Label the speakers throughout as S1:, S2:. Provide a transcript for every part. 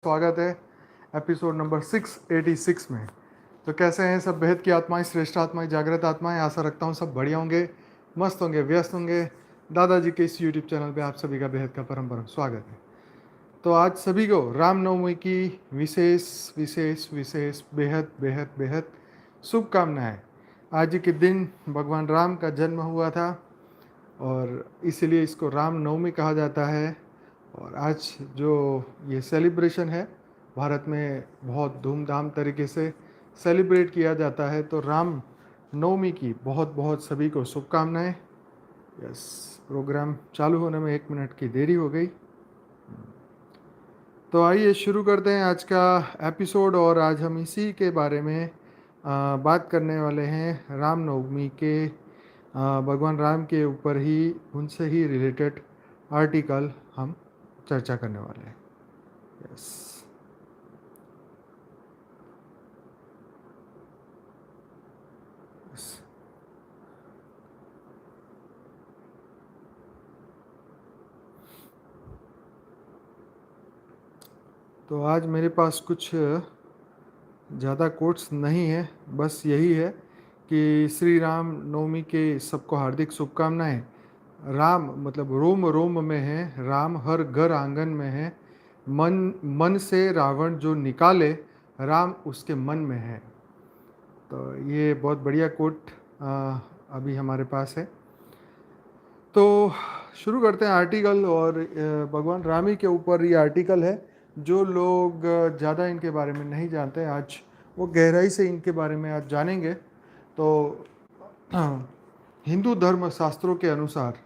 S1: स्वागत है episode number 686 में। तो कैसे हैं सब बेहद की आत्माएं, श्रेष्ठ आत्माएं, जागृत आत्माएं। आशा रखता हूं सब बढ़िया होंगे, मस्त होंगे, व्यस्त होंगे। दादाजी के इस यूट्यूब चैनल पे आप सभी का बेहद का परम परम स्वागत है। तो आज सभी को रामनवमी की विशेष विशेष विशेष बेहद बेहद बेहद शुभकामनाएं। आज के दिन भगवान राम का जन्म हुआ था और इसीलिए इसको रामनवमी कहा जाता है। और आज जो ये सेलिब्रेशन है भारत में बहुत धूमधाम तरीके से सेलिब्रेट किया जाता है। तो राम नवमी की बहुत बहुत सभी को शुभकामनाएं। यस, प्रोग्राम चालू होने में 1 मिनट की देरी हो गई। तो आइए शुरू करते हैं आज का एपिसोड। और आज हम इसी के बारे में बात करने वाले हैं, रामनवमी के भगवान राम के ऊपर ही, उनसे ही रिलेटेड आर्टिकल हम चर्चा करने वाले हैं। यस, तो आज मेरे पास कुछ ज़्यादा कोट्स नहीं है, बस यही है कि श्री राम नवमी के सबको हार्दिक शुभकामनाएं। राम मतलब रोम रोम में है, राम हर घर आंगन में है। मन से रावण जो निकाले, राम उसके मन में है। तो ये बहुत बढ़िया कोट अभी हमारे पास है। तो शुरू करते हैं आर्टिकल। और भगवान राम ही के ऊपर ये आर्टिकल है। जो लोग ज़्यादा इनके बारे में नहीं जानते, आज वो गहराई से इनके बारे में आज जानेंगे। तो हिंदू धर्म शास्त्रों के अनुसार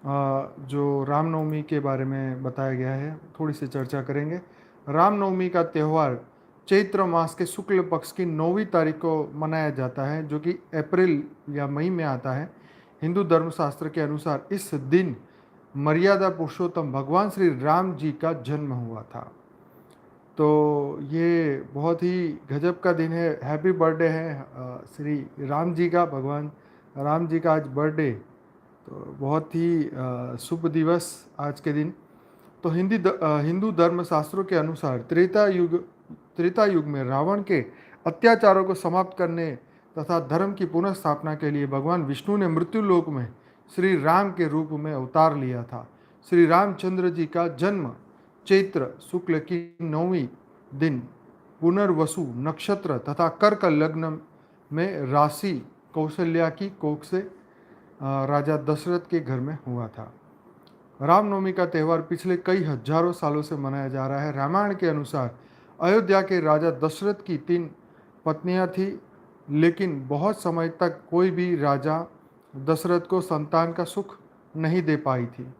S1: जो रामनवमी के बारे में बताया गया है, थोड़ी सी चर्चा करेंगे। रामनवमी का त्यौहार चैत्र मास के शुक्ल पक्ष की 9वीं तारीख को मनाया जाता है, जो कि अप्रैल या मई में आता है। हिंदू धर्मशास्त्र के अनुसार इस दिन मर्यादा पुरुषोत्तम भगवान श्री राम जी का जन्म हुआ था। तो ये बहुत ही गजब का दिन है। हैप्पी बर्थडे है श्री राम जी का, भगवान राम जी का आज बर्थडे। तो बहुत ही शुभ दिवस आज के दिन। तो हिंदू धर्मशास्त्रों के अनुसार त्रेता युग में रावण के अत्याचारों को समाप्त करने तथा धर्म की पुनः स्थापना के लिए भगवान विष्णु ने मृत्यु लोक में श्री राम के रूप में अवतार लिया था। श्री रामचंद्र जी का जन्म चैत्र शुक्ल की 9वीं दिन पुनर्वसु नक्षत्र तथा कर्क लग्न में राशि कौशल्या की कोख से राजा दशरथ के घर में हुआ था। रामनवमी का त्यौहार पिछले कई हजारों सालों से मनाया जा रहा है। रामायण के अनुसार अयोध्या के राजा दशरथ की 3 पत्नियां थी, लेकिन बहुत समय तक कोई भी राजा दशरथ को संतान का सुख नहीं दे पाई थी,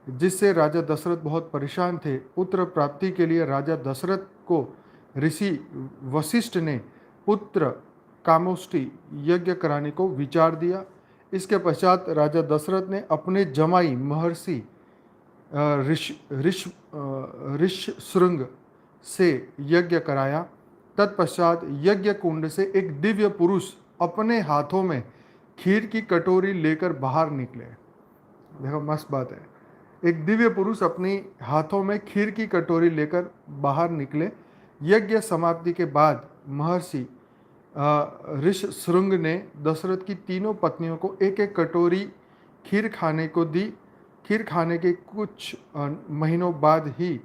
S1: जिससे राजा दशरथ बहुत परेशान थे। पुत्र प्राप्ति के लिए राजा दशरथ को ऋषि वशिष्ठ ने पुत्र कामोष्ठी यज्ञ कराने को विचार दिया। इसके पश्चात राजा दशरथ ने अपने जमाई महर्षि ऋषशृंग से यज्ञ कराया। तत्पश्चात यज्ञ कुंड से एक दिव्य पुरुष अपने हाथों में खीर की कटोरी लेकर बाहर निकले। देखो मस्त बात है, एक दिव्य पुरुष अपनी हाथों में खीर की कटोरी लेकर बाहर निकले। यज्ञ समाप्ति के बाद महर्षि ऋषशृंग ने दशरथ की तीनों पत्नियों को एक एक कटोरी खीर खाने को दी। खीर खाने के कुछ महीनों बाद ही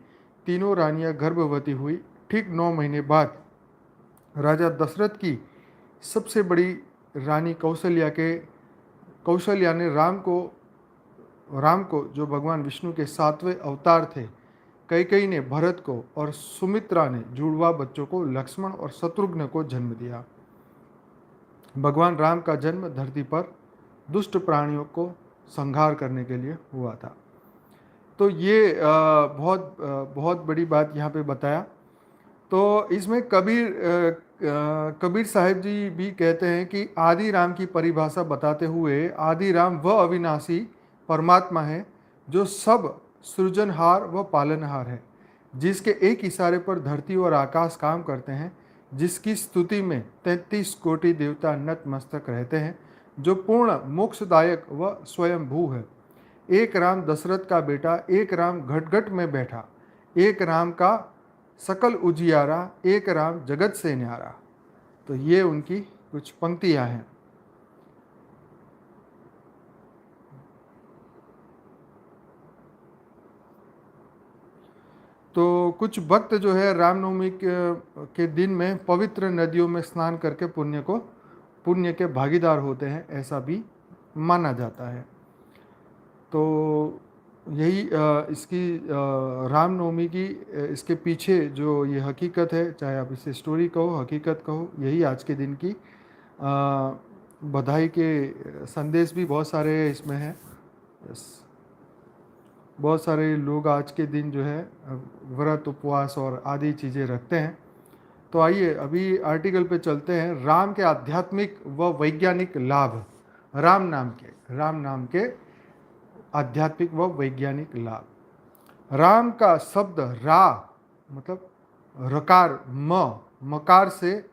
S1: तीनों रानियां गर्भवती हुई। ठीक 9 महीने बाद राजा दशरथ की सबसे बड़ी रानी कौशल्या ने राम को जो भगवान विष्णु के 7वें अवतार थे, कैकेयी ने भरत को और सुमित्रा ने जुड़वा बच्चों को लक्ष्मण और शत्रुघ्न को जन्म दिया। भगवान राम का जन्म धरती पर दुष्ट प्राणियों को संहार करने के लिए हुआ था। तो ये बहुत बड़ी बात यहाँ पे बताया। तो इसमें कबीर साहिब जी भी कहते हैं कि आदि राम की परिभाषा बताते हुए, आदि राम वह अविनाशी परमात्मा है जो सब सृजनहार व पालनहार है, जिसके एक इशारे पर धरती और आकाश काम करते हैं, जिसकी स्तुति में 33 कोटि देवता नतमस्तक रहते हैं, जो पूर्ण मोक्षदायक व स्वयंभू है। एक राम दशरथ का बेटा, एक राम घट घट में बैठा, एक राम का सकल उजियारा एक राम जगत से न्यारा। तो ये उनकी कुछ पंक्तियां हैं। तो कुछ भक्त जो है रामनवमी के दिन में पवित्र नदियों में स्नान करके पुण्य के भागीदार होते हैं, ऐसा भी माना जाता है। तो यही इसकी रामनवमी की इसके पीछे जो ये हकीकत है, चाहे आप इसे स्टोरी कहो, हकीकत कहो, यही आज के दिन की बधाई के संदेश भी बहुत सारे इसमें हैं। बहुत सारे लोग आज के दिन जो है व्रत उपवास और आदि चीज़ें रखते हैं। तो आइए अभी आर्टिकल पे चलते हैं। राम के आध्यात्मिक व वैज्ञानिक लाभ। राम नाम के आध्यात्मिक व वैज्ञानिक लाभ। राम का शब्द रा मतलब रकार मकार से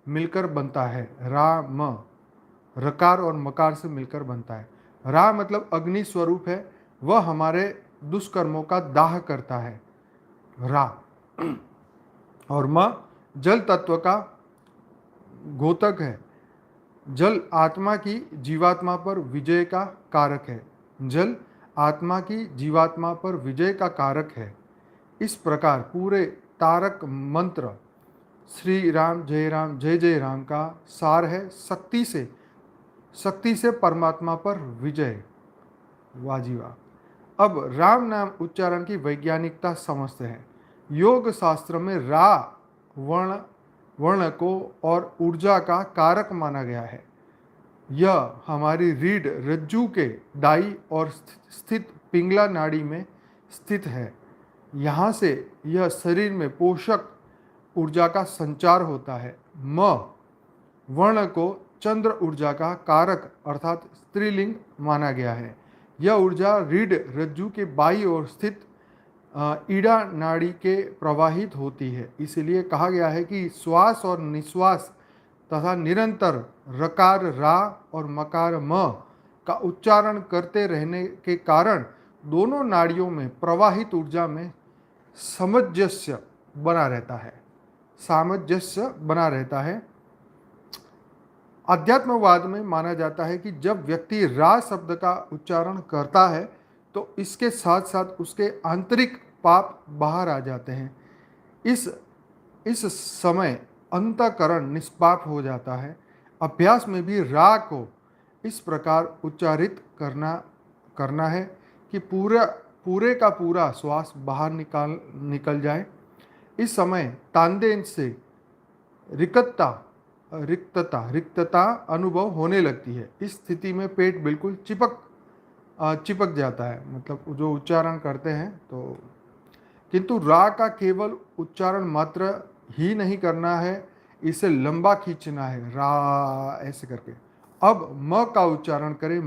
S1: मिलकर बनता है। राम रकार और मकार से मिलकर बनता है। रा मतलब अग्नि स्वरूप है, वह हमारे दुष्कर्मों का दाह करता है, रा। और म जल तत्व का घोतक है। जल आत्मा की जीवात्मा पर विजय का कारक है। जल आत्मा की जीवात्मा पर विजय का कारक है। इस प्रकार पूरे तारक मंत्र श्री राम जय जय राम का सार है शक्ति से परमात्मा पर विजय। वाजीवा। अब राम नाम उच्चारण की वैज्ञानिकता समझते हैं। योग शास्त्र में रा वर्ण को और ऊर्जा का कारक माना गया है। यह हमारी रीढ़ रज्जु के दाई और स्थित पिंगला नाड़ी में स्थित है। यहाँ से यह शरीर में पोषक ऊर्जा का संचार होता है। म वर्ण को चंद्र ऊर्जा का कारक अर्थात स्त्रीलिंग माना गया है। यह ऊर्जा रीढ़ रज्जु के बाईं ओर स्थित ईड़ा नाड़ी के प्रवाहित होती है। इसलिए कहा गया है कि श्वास और निश्वास तथा निरंतर रकार रा और मकार म का उच्चारण करते रहने के कारण दोनों नाड़ियों में प्रवाहित ऊर्जा में सामंजस्य बना रहता है। अध्यात्मवाद में माना जाता है कि जब व्यक्ति रा शब्द का उच्चारण करता है तो इसके साथ साथ उसके आंतरिक पाप बाहर आ जाते हैं। इस समय अंतःकरण निष्पाप हो जाता है। अभ्यास में भी रा को इस प्रकार उच्चारित करना है कि पूरे का पूरा श्वास बाहर निकल जाए। इस समय तानदेन से रिक्तता अनुभव होने लगती है। इस स्थिति में पेट बिल्कुल चिपक जाता है, मतलब जो उच्चारण करते हैं तो। किंतु रा का केवल उच्चारण मात्र ही नहीं करना है, इसे लंबा खींचना है, रा ऐसे करके। अब म का उच्चारण करें।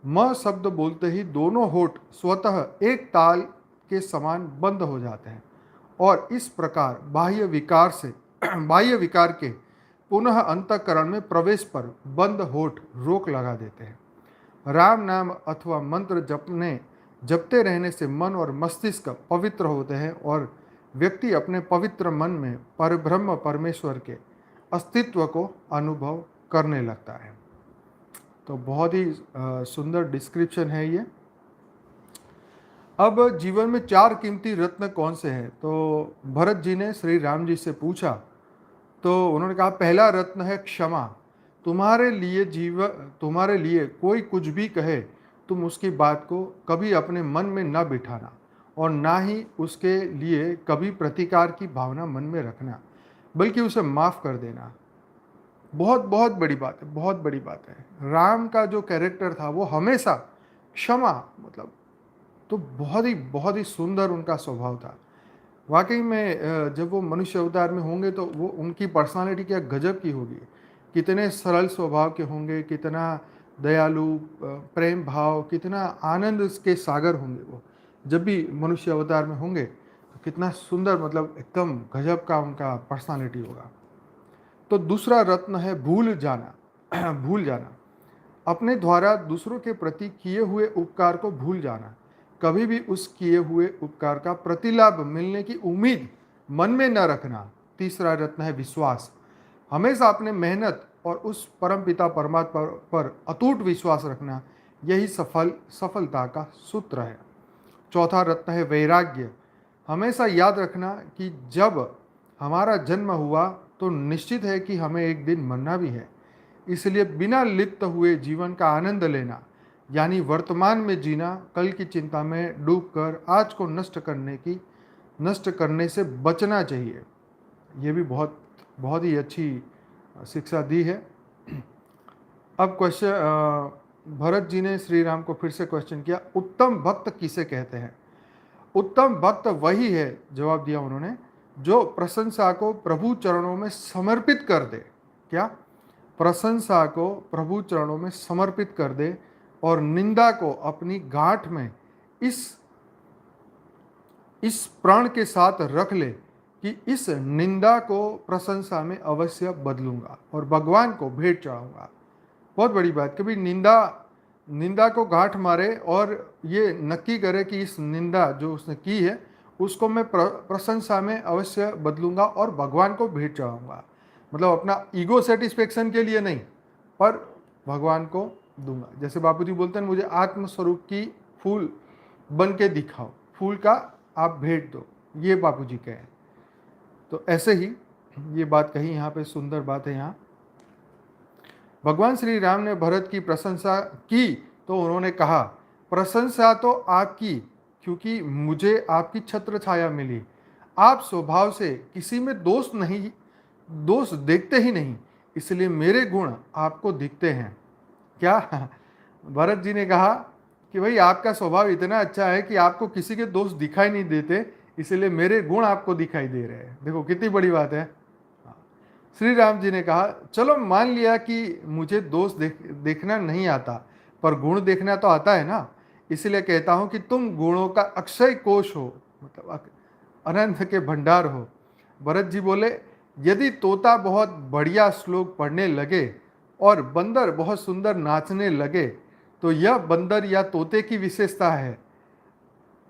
S1: म शब्द बोलते ही दोनों होठ स्वतः एक ताल के समान बंद हो जाते हैं और इस प्रकार बाह्य विकार के पुनः अंतःकरण में प्रवेश पर बंद होठ रोक लगा देते हैं। राम नाम अथवा मंत्र जपते रहने से मन और मस्तिष्क पवित्र होते हैं और व्यक्ति अपने पवित्र मन में परब्रह्म परमेश्वर के अस्तित्व को अनुभव करने लगता है। तो बहुत ही सुंदर डिस्क्रिप्शन है ये। अब जीवन में 4 कीमती रत्न कौन से हैं? तो भरत जी ने श्री राम जी से पूछा तो उन्होंने कहा पहला रत्न है क्षमा। तुम्हारे लिए कोई कुछ भी कहे, तुम उसकी बात को कभी अपने मन में न बिठाना और ना ही उसके लिए कभी प्रतिकार की भावना मन में रखना, बल्कि उसे माफ़ कर देना। बहुत बहुत बड़ी बात है, बहुत बड़ी बात है। राम का जो कैरेक्टर था वो हमेशा क्षमा, मतलब तो बहुत ही सुंदर उनका स्वभाव था। वाकई में जब वो मनुष्य अवतार में होंगे तो वो उनकी पर्सनालिटी क्या गजब की होगी। कितने सरल स्वभाव के होंगे, कितना दयालु, प्रेम भाव, कितना आनंद के सागर होंगे वो। जब भी मनुष्य अवतार में होंगे तो कितना सुंदर, मतलब एकदम गजब का उनका पर्सनालिटी होगा। तो दूसरा रत्न है भूल जाना। अपने द्वारा दूसरों के प्रति किए हुए उपकार को भूल जाना। कभी भी उस किए हुए उपकार का प्रतिलाभ मिलने की उम्मीद मन में न रखना। तीसरा रत्न है विश्वास। हमेशा अपने मेहनत और उस परमपिता परमात्मा पर अटूट विश्वास रखना, यही सफलता का सूत्र है। चौथा रत्न है वैराग्य। हमेशा याद रखना कि जब हमारा जन्म हुआ तो निश्चित है कि हमें एक दिन मरना भी है। इसलिए बिना लिप्त हुए जीवन का आनंद लेना, यानी वर्तमान में जीना, कल की चिंता में डूबकर आज को नष्ट करने से बचना चाहिए। ये भी बहुत बहुत ही अच्छी शिक्षा दी है। अब क्वेश्चन, भरत जी ने श्री राम को फिर से क्वेश्चन किया, उत्तम भक्त किसे कहते हैं? उत्तम भक्त वही है, जवाब दिया उन्होंने, जो प्रशंसा को प्रभु चरणों में समर्पित कर दे। क्या? प्रशंसा को प्रभु चरणों में समर्पित कर दे और निंदा को अपनी गांठ में इस प्रण के साथ रख ले कि इस निंदा को प्रशंसा में अवश्य बदलूंगा और भगवान को भेंट चढ़ाऊंगा। बहुत बड़ी बात, कभी निंदा को गांठ मारे और ये नक्की करे कि इस निंदा जो उसने की है उसको मैं प्रशंसा में अवश्य बदलूंगा और भगवान को भेंट चढ़ाऊंगा। मतलब अपना ईगो सेटिस्फेक्शन के लिए नहीं, पर भगवान को दूंगा। जैसे बापूजी बोलते हैं, मुझे आत्मस्वरूप की फूल बन के दिखाओ, फूल का आप भेंट दो, ये बापूजी कहें। तो ऐसे ही ये बात कही, यहाँ पे सुंदर बात है। यहाँ भगवान श्री राम ने भरत की प्रशंसा की तो उन्होंने कहा, प्रशंसा तो आपकी, क्योंकि मुझे आपकी छत्र छाया मिली। आप स्वभाव से किसी में दोष देखते ही नहीं, इसलिए मेरे गुण आपको दिखते हैं। क्या? भरत जी ने कहा कि भाई आपका स्वभाव इतना अच्छा है कि आपको किसी के दोष दिखाई नहीं देते, इसलिए मेरे गुण आपको दिखाई दे रहे हैं। देखो कितनी बड़ी बात है। श्री राम जी ने कहा, चलो मान लिया कि मुझे दोष देखना नहीं आता, पर गुण देखना तो आता है ना, इसलिए कहता हूं कि तुम गुणों का अक्षय कोश हो, मतलब अनंत के भंडार हो। भरत जी बोले, यदि तोता बहुत बढ़िया श्लोक पढ़ने लगे और बंदर बहुत सुंदर नाचने लगे तो यह बंदर या तोते की विशेषता है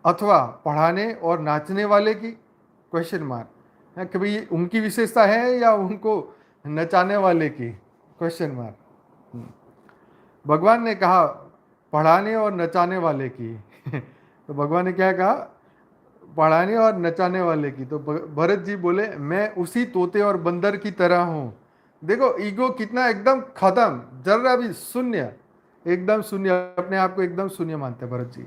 S1: अथवा पढ़ाने और नाचने वाले की? Question mark. कि भाई उनकी विशेषता है या उनको नचाने वाले की? Question mark. भगवान ने कहा पढ़ाने और नचाने वाले की। तो भगवान ने क्या कहा? पढ़ाने और नचाने वाले की। तो भरत जी बोले, मैं उसी तोते और बंदर की तरह हूँ। देखो ईगो कितना एकदम खत्म, जरा भी शून्य, एकदम शून्य, अपने आप को एकदम शून्य मानते हैं भरत जी।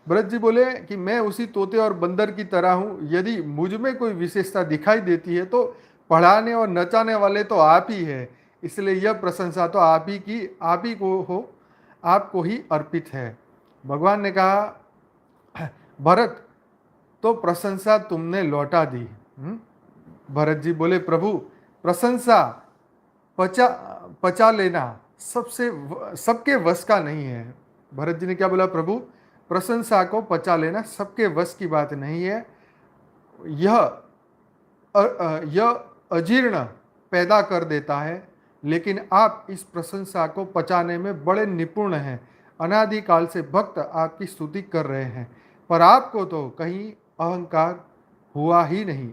S1: भरत जी बोले कि मैं उसी तोते और बंदर की तरह हूँ, यदि मुझ में कोई विशेषता दिखाई देती है तो पढ़ाने और नचाने वाले तो आप ही है, इसलिए यह प्रशंसा तो आप ही को हो, आपको ही अर्पित है। भगवान ने कहा, भरत तो प्रशंसा तुमने लौटा दी। भरत जी बोले, प्रभु प्रशंसा पचा लेना सबके वश का नहीं है। भरत जी ने क्या बोला? प्रभु प्रशंसा को पचा लेना सबके वश की बात नहीं है, यह अजीर्ण पैदा कर देता है, लेकिन आप इस प्रशंसा को पचाने में बड़े निपुण हैं। अनादिकाल से भक्त आपकी स्तुति कर रहे हैं, पर आपको तो कहीं अहंकार हुआ ही नहीं,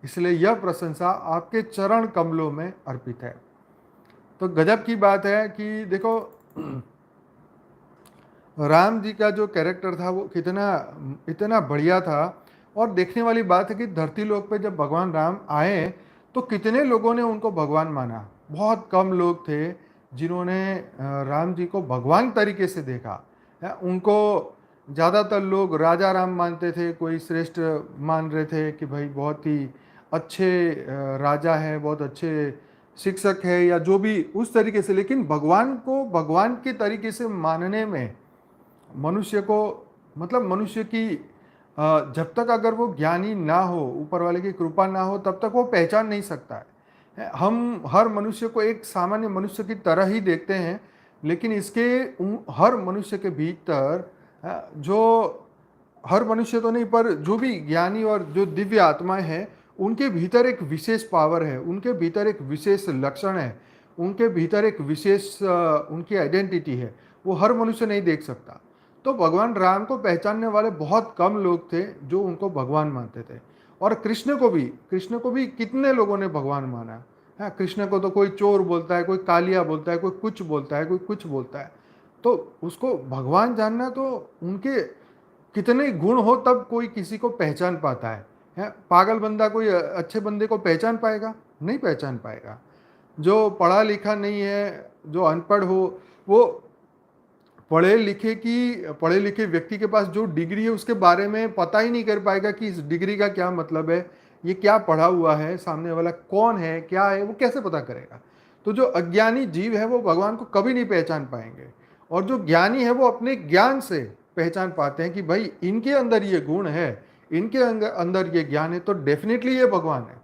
S1: इसलिए यह प्रशंसा आपके चरण कमलों में अर्पित है। तो गजब की बात है कि देखो राम जी का जो कैरेक्टर था वो इतना बढ़िया था। और देखने वाली बात है कि धरती लोक पे जब भगवान राम आए तो कितने लोगों ने उनको भगवान माना। बहुत कम लोग थे जिन्होंने राम जी को भगवान तरीके से देखा है। उनको ज़्यादातर लोग राजा राम मानते थे, कोई श्रेष्ठ मान रहे थे कि भाई बहुत ही अच्छे राजा है, बहुत अच्छे शिक्षक है, या जो भी उस तरीके से। लेकिन भगवान को भगवान के तरीके से मानने में मनुष्य को, मतलब मनुष्य की जब तक अगर वो ज्ञानी ना हो, ऊपर वाले की कृपा ना हो, तब तक वो पहचान नहीं सकता है। हम हर मनुष्य को एक सामान्य मनुष्य की तरह ही देखते हैं, लेकिन इसके हर मनुष्य के भीतर जो, हर मनुष्य तो नहीं पर जो भी ज्ञानी और जो दिव्य आत्माएं हैं, उनके भीतर एक विशेष पावर है, उनके भीतर एक विशेष लक्षण है, उनके भीतर एक विशेष उनकी आइडेंटिटी है, वो हर मनुष्य नहीं देख सकता। तो भगवान राम को पहचानने वाले बहुत कम लोग थे जो उनको भगवान मानते थे। और कृष्ण को भी कितने लोगों ने भगवान माना है। कृष्ण को तो कोई चोर बोलता है, कोई कालिया बोलता है, कोई कुछ बोलता है, कोई कुछ बोलता है। तो उसको भगवान जानना तो उनके कितने गुण हो तब कोई किसी को पहचान पाता है। पागल बंदा कोई अच्छे बंदे को पहचान पाएगा? नहीं पहचान पाएगा। जो पढ़ा लिखा नहीं है, जो अनपढ़ हो, वो पढ़े लिखे व्यक्ति के पास जो डिग्री है उसके बारे में पता ही नहीं कर पाएगा कि इस डिग्री का क्या मतलब है, ये क्या पढ़ा हुआ है, सामने वाला कौन है, क्या है, वो कैसे पता करेगा। तो जो अज्ञानी जीव है वो भगवान को कभी नहीं पहचान पाएंगे। और जो ज्ञानी है वो अपने ज्ञान से पहचान पाते हैं कि भाई इनके अंदर ये गुण है, इनके अंदर ये ज्ञान है, तो डेफिनेटली ये भगवान है।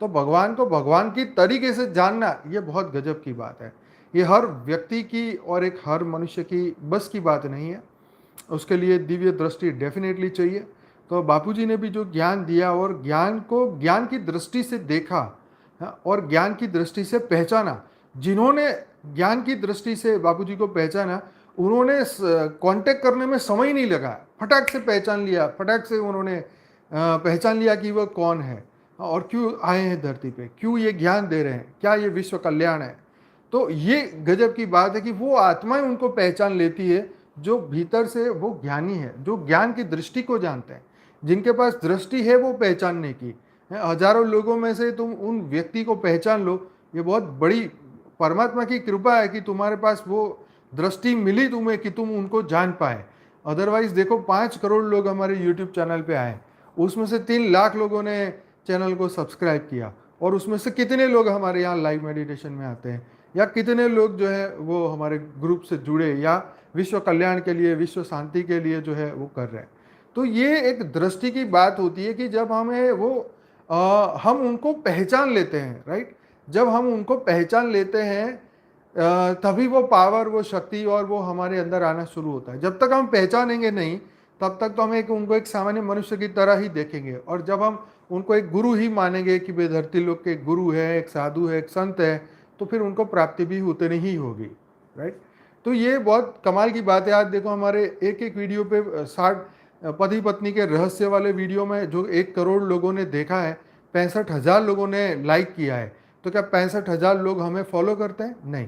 S1: तो भगवान को भगवान की तरीके से जानना ये बहुत गजब की बात है। ये हर व्यक्ति की और एक हर मनुष्य की बस की बात नहीं है। उसके लिए दिव्य दृष्टि डेफिनेटली चाहिए। तो बापूजी ने भी जो ज्ञान दिया और ज्ञान को ज्ञान की दृष्टि से देखा, हाँ, और ज्ञान की दृष्टि से पहचाना। जिन्होंने ज्ञान की दृष्टि से बापूजी को पहचाना, उन्होंने कांटेक्ट करने में समय ही नहीं लगा, फटाक से पहचान लिया, फटाक से उन्होंने पहचान लिया कि वह कौन है और क्यों आए हैं धरती पे, क्यों ये ज्ञान दे रहे हैं, क्या ये विश्व कल्याण है। तो ये गजब की बात है कि वो आत्माएं उनको पहचान लेती है जो भीतर से वो ज्ञानी है, जो ज्ञान की दृष्टि को जानते हैं, जिनके पास दृष्टि है वो पहचानने की। हजारों लोगों में से तुम उन व्यक्ति को पहचान लो, ये बहुत बड़ी परमात्मा की कृपा है कि तुम्हारे पास वो दृष्टि मिली तुम्हें कि तुम उनको जान पाए। अदरवाइज देखो 5 करोड़ लोग हमारे यूट्यूब चैनल पे आए, उसमें से 3 लाख लोगों ने चैनल को सब्सक्राइब किया, और उसमें से कितने लोग हमारे यहाँ लाइव मेडिटेशन में आते हैं, या कितने लोग जो है वो हमारे ग्रुप से जुड़े या विश्व कल्याण के लिए, विश्व शांति के लिए जो है वो कर रहे हैं। तो ये एक दृष्टि की बात होती है कि जब हमें वो हम उनको पहचान लेते हैं, राइट। जब हम उनको पहचान लेते हैं तभी वो पावर, वो शक्ति और वो हमारे अंदर आना शुरू होता है। जब तक हम पहचानेंगे नहीं तब तक तो हम उनको एक सामान्य मनुष्य की तरह ही देखेंगे। और जब हम उनको एक गुरु ही मानेंगे कि वे धरती लोक के गुरु है, एक साधु है, एक संत है, तो फिर उनको प्राप्ति भी उतनी ही होगी, राइट। तो ये बहुत कमाल की बात है। आज देखो हमारे एक एक वीडियो पे 60 पति पत्नी के रहस्य वाले वीडियो में जो 1 करोड़ लोगों ने देखा है, 65,000 लोगों ने लाइक किया है। तो क्या 65,000 लोग हमें फॉलो करते हैं? नहीं,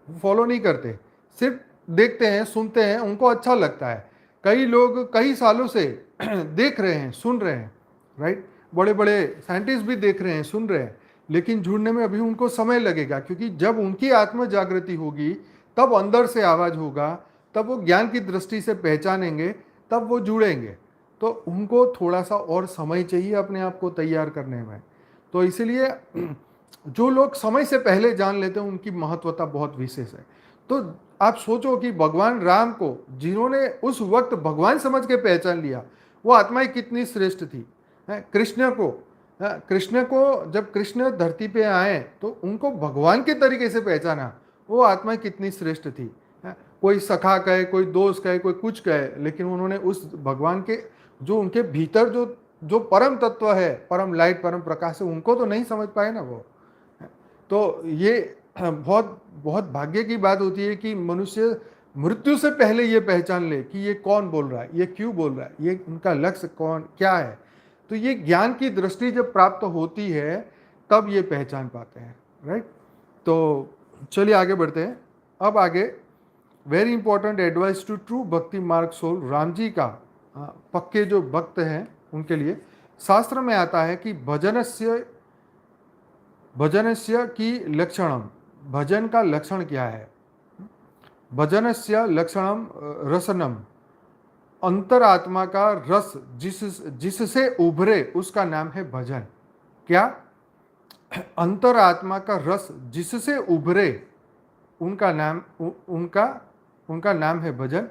S1: फॉलो नहीं करते, सिर्फ देखते हैं, सुनते हैं, उनको अच्छा लगता है। कई लोग कई सालों से देख रहे हैं, सुन रहे हैं, राइट। बड़े बड़े साइंटिस्ट भी देख रहे हैं, सुन रहे हैं, लेकिन जुड़ने में अभी उनको समय लगेगा, क्योंकि जब उनकी आत्म जागृति होगी तब अंदर से आवाज होगा, तब वो ज्ञान की दृष्टि से पहचानेंगे, तब वो जुड़ेंगे। तो उनको थोड़ा सा और समय चाहिए अपने आप को तैयार करने में। तो इसीलिए जो लोग समय से पहले जान लेते हैं उनकी महत्वता बहुत विशेष है। तो आप सोचो कि भगवान राम को जिन्होंने उस वक्त भगवान समझ के पहचान लिया, वो आत्माएं कितनी श्रेष्ठ थी। कृष्ण को जब कृष्ण धरती पे आए तो उनको भगवान के तरीके से पहचाना, वो आत्माएं कितनी श्रेष्ठ थी। कोई सखा कहे, कोई दोस्त कहे, कोई कुछ कहे, लेकिन उन्होंने उस भगवान के जो उनके भीतर जो जो परम तत्व है, परम लाइट, परम प्रकाश है, उनको तो नहीं समझ पाए ना वो। तो ये बहुत बहुत भाग्य की बात होती है कि मनुष्य मृत्यु से पहले ये पहचान ले कि ये कौन बोल रहा है, ये क्यों बोल रहा है, ये उनका लक्ष्य कौन क्या है। तो ये ज्ञान की दृष्टि जब प्राप्त होती है तब ये पहचान पाते हैं, राइट। तो चलिए आगे बढ़ते हैं। अब आगे very important advice to true bhakti marg soul, Ram ji का पक्के जो भक्त हैं उनके लिए शास्त्र में आता है कि भजनस्य की लक्षणम, भजन का लक्षण क्या है। भजनस्य लक्षणम रसनम, अंतरात्मा का रस जिससे उभरे उसका नाम है भजन। क्या? अंतरात्मा का रस जिससे उभरे उनका नाम उनका नाम है भजन।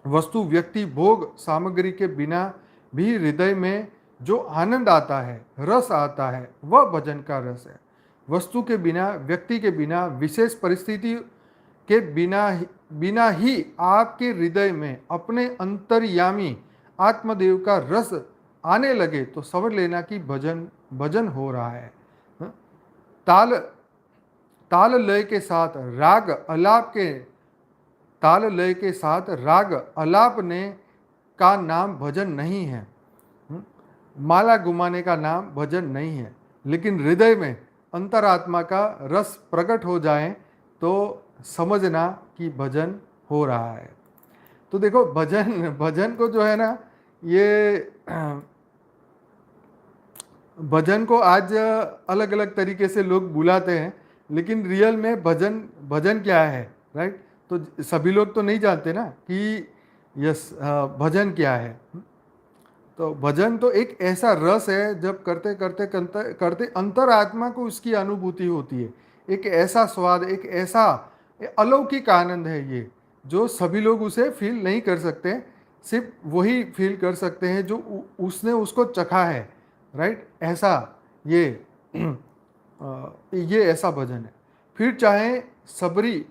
S1: वस्तु व्यक्ति भोग सामग्री के बिना भी हृदय में जो आनंद आता है, रस आता है, वह भजन का रस है। वस्तु के बिना, व्यक्ति के बिना, विशेष परिस्थिति के बिना ही आपके हृदय में अपने अंतर्यामी आत्मदेव का रस आने लगे तो समझ लेना कि भजन हो रहा है। ताल लय के साथ, राग अलाप के ताल लय के साथ राग अलाप ने का नाम भजन नहीं है। माला घुमाने का नाम भजन नहीं है। लेकिन हृदय में अंतरात्मा का रस प्रकट हो जाए तो समझना कि भजन हो रहा है। तो देखो, भजन भजन को जो है ना, ये भजन को आज अलग अलग तरीके से लोग बुलाते हैं, लेकिन रियल में भजन भजन क्या है, राइट? तो सभी लोग तो नहीं जानते ना कि यस भजन क्या है। तो भजन तो एक ऐसा रस है, जब करते करते करते करते अंतरात्मा को उसकी अनुभूति होती है। एक ऐसा स्वाद, एक ऐसा अलौकिक आनंद है ये, जो सभी लोग उसे फील नहीं कर सकते। सिर्फ वही फील कर सकते हैं जो उसने उसको चखा है, राइट? ऐसा ये ये ऐसा भजन है। फिर चाहे सबरी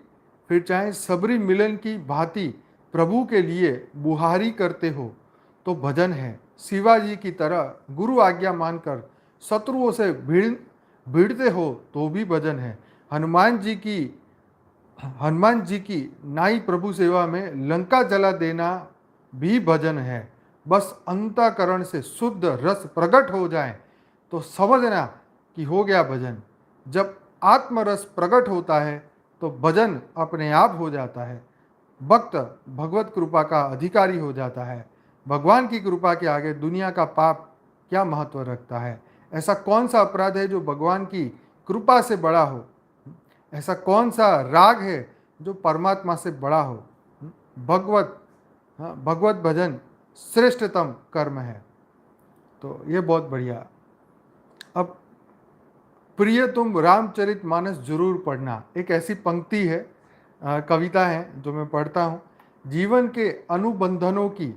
S1: फिर चाहे सबरी मिलन की भांति प्रभु के लिए बुहारी करते हो तो भजन है। शिवाजी की तरह गुरु आज्ञा मानकर शत्रुओं से भिड़ते हो तो भी भजन है। हनुमान जी की नाई प्रभु सेवा में लंका जला देना भी भजन है। बस अंतःकरण से शुद्ध रस प्रकट हो जाए तो समझना कि हो गया भजन। जब आत्मरस प्रकट होता है तो भजन अपने आप हो जाता है। भक्त भगवत कृपा का अधिकारी हो जाता है। भगवान की कृपा के आगे दुनिया का पाप क्या महत्व रखता है? ऐसा कौन सा अपराध है जो भगवान की कृपा से बड़ा हो? ऐसा कौन सा राग है जो परमात्मा से बड़ा हो? भगवत भजन श्रेष्ठतम कर्म है। तो ये बहुत बढ़िया। अब प्रिय तुम रामचरित मानस जरूर पढ़ना, एक ऐसी पंक्ति है, कविता है जो मैं पढ़ता हूँ। जीवन के अनुबंधनों की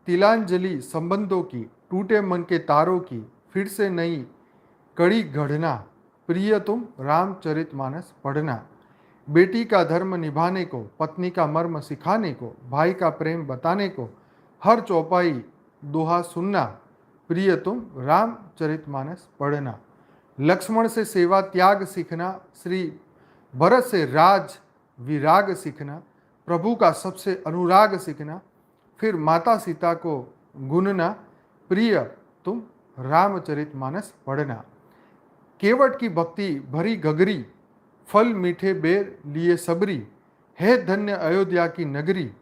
S1: तिलांजलि, संबंधों की टूटे मन के तारों की फिर से नई कड़ी गढ़ना, प्रिय तुम रामचरित मानस पढ़ना। बेटी का धर्म निभाने को, पत्नी का मर्म सिखाने को, भाई का प्रेम बताने को हर चौपाई दोहा सुनना, प्रिय तुम रामचरित मानस पढ़ना। लक्ष्मण से सेवा त्याग सीखना, श्री भरत से राज विराग सीखना, प्रभु का सबसे अनुराग सीखना, फिर माता सीता को गुनना, प्रिय तुम रामचरित मानस पढ़ना। केवट की भक्ति भरी गगरी, फल मीठे बेर लिए सबरी, है धन्य अयोध्या की नगरी,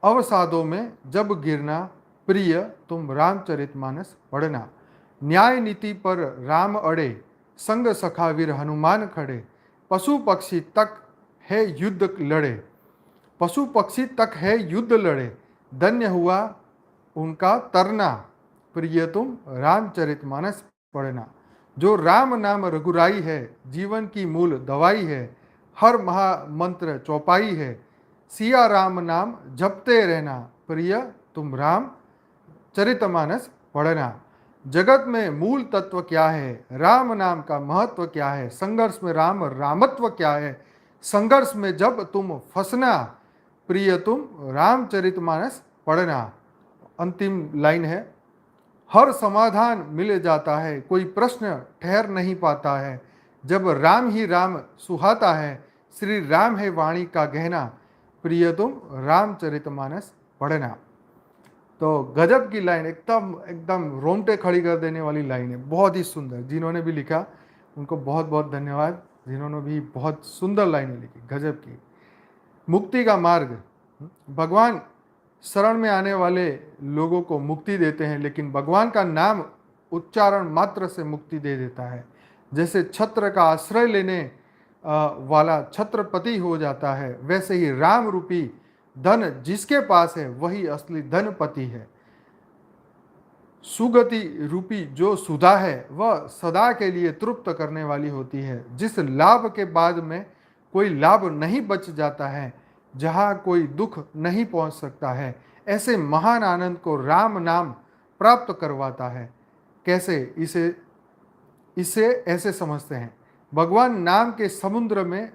S1: अवसादों में जब गिरना, प्रिय तुम रामचरित मानस पढ़ना। न्याय नीति पर राम अड़े, संग सखा वीर हनुमान खड़े, पशु पक्षी तक है युद्ध लड़े, पशु पक्षी तक है युद्ध लड़े, धन्य हुआ उनका तरना, प्रिय तुम रामचरित मानस पढ़ना। जो राम नाम रघुराई है, जीवन की मूल दवाई है, हर महामंत्र चौपाई है, सिया राम नाम जपते रहना, प्रिय तुम राम चरितमानस पढ़ना। जगत में मूल तत्व क्या है, राम नाम का महत्व क्या है, संघर्ष में राम रामत्व क्या है, संघर्ष में जब तुम फंसना, प्रिय तुम रामचरितमानस पढ़ना। अंतिम लाइन है, हर समाधान मिल जाता है, कोई प्रश्न ठहर नहीं पाता है, जब राम ही राम सुहाता है, श्री राम है वाणी का गहना, प्रिय तुम रामचरितमानस पढ़ना। तो गजब की लाइन, एकदम एकदम रोंगटे खड़ी कर देने वाली लाइन है, बहुत ही सुंदर। जिन्होंने भी लिखा उनको बहुत बहुत धन्यवाद, जिन्होंने भी बहुत सुंदर लाइनें लिखी, गजब की। मुक्ति का मार्ग, भगवान शरण में आने वाले लोगों को मुक्ति देते हैं, लेकिन भगवान का नाम उच्चारण मात्र से मुक्ति दे देता है। जैसे छत्र का आश्रय लेने वाला छत्रपति हो जाता है, वैसे ही राम रूपी धन जिसके पास है वही असली धनपति है। सुगति रूपी जो सुधा है वह सदा के लिए तृप्त करने वाली होती है। जिस लाभ के बाद में कोई लाभ नहीं बच जाता है, जहाँ कोई दुख नहीं पहुँच सकता है, ऐसे महान आनंद को राम नाम प्राप्त करवाता है। कैसे? इसे ऐसे समझते हैं, भगवान नाम के समुद्र में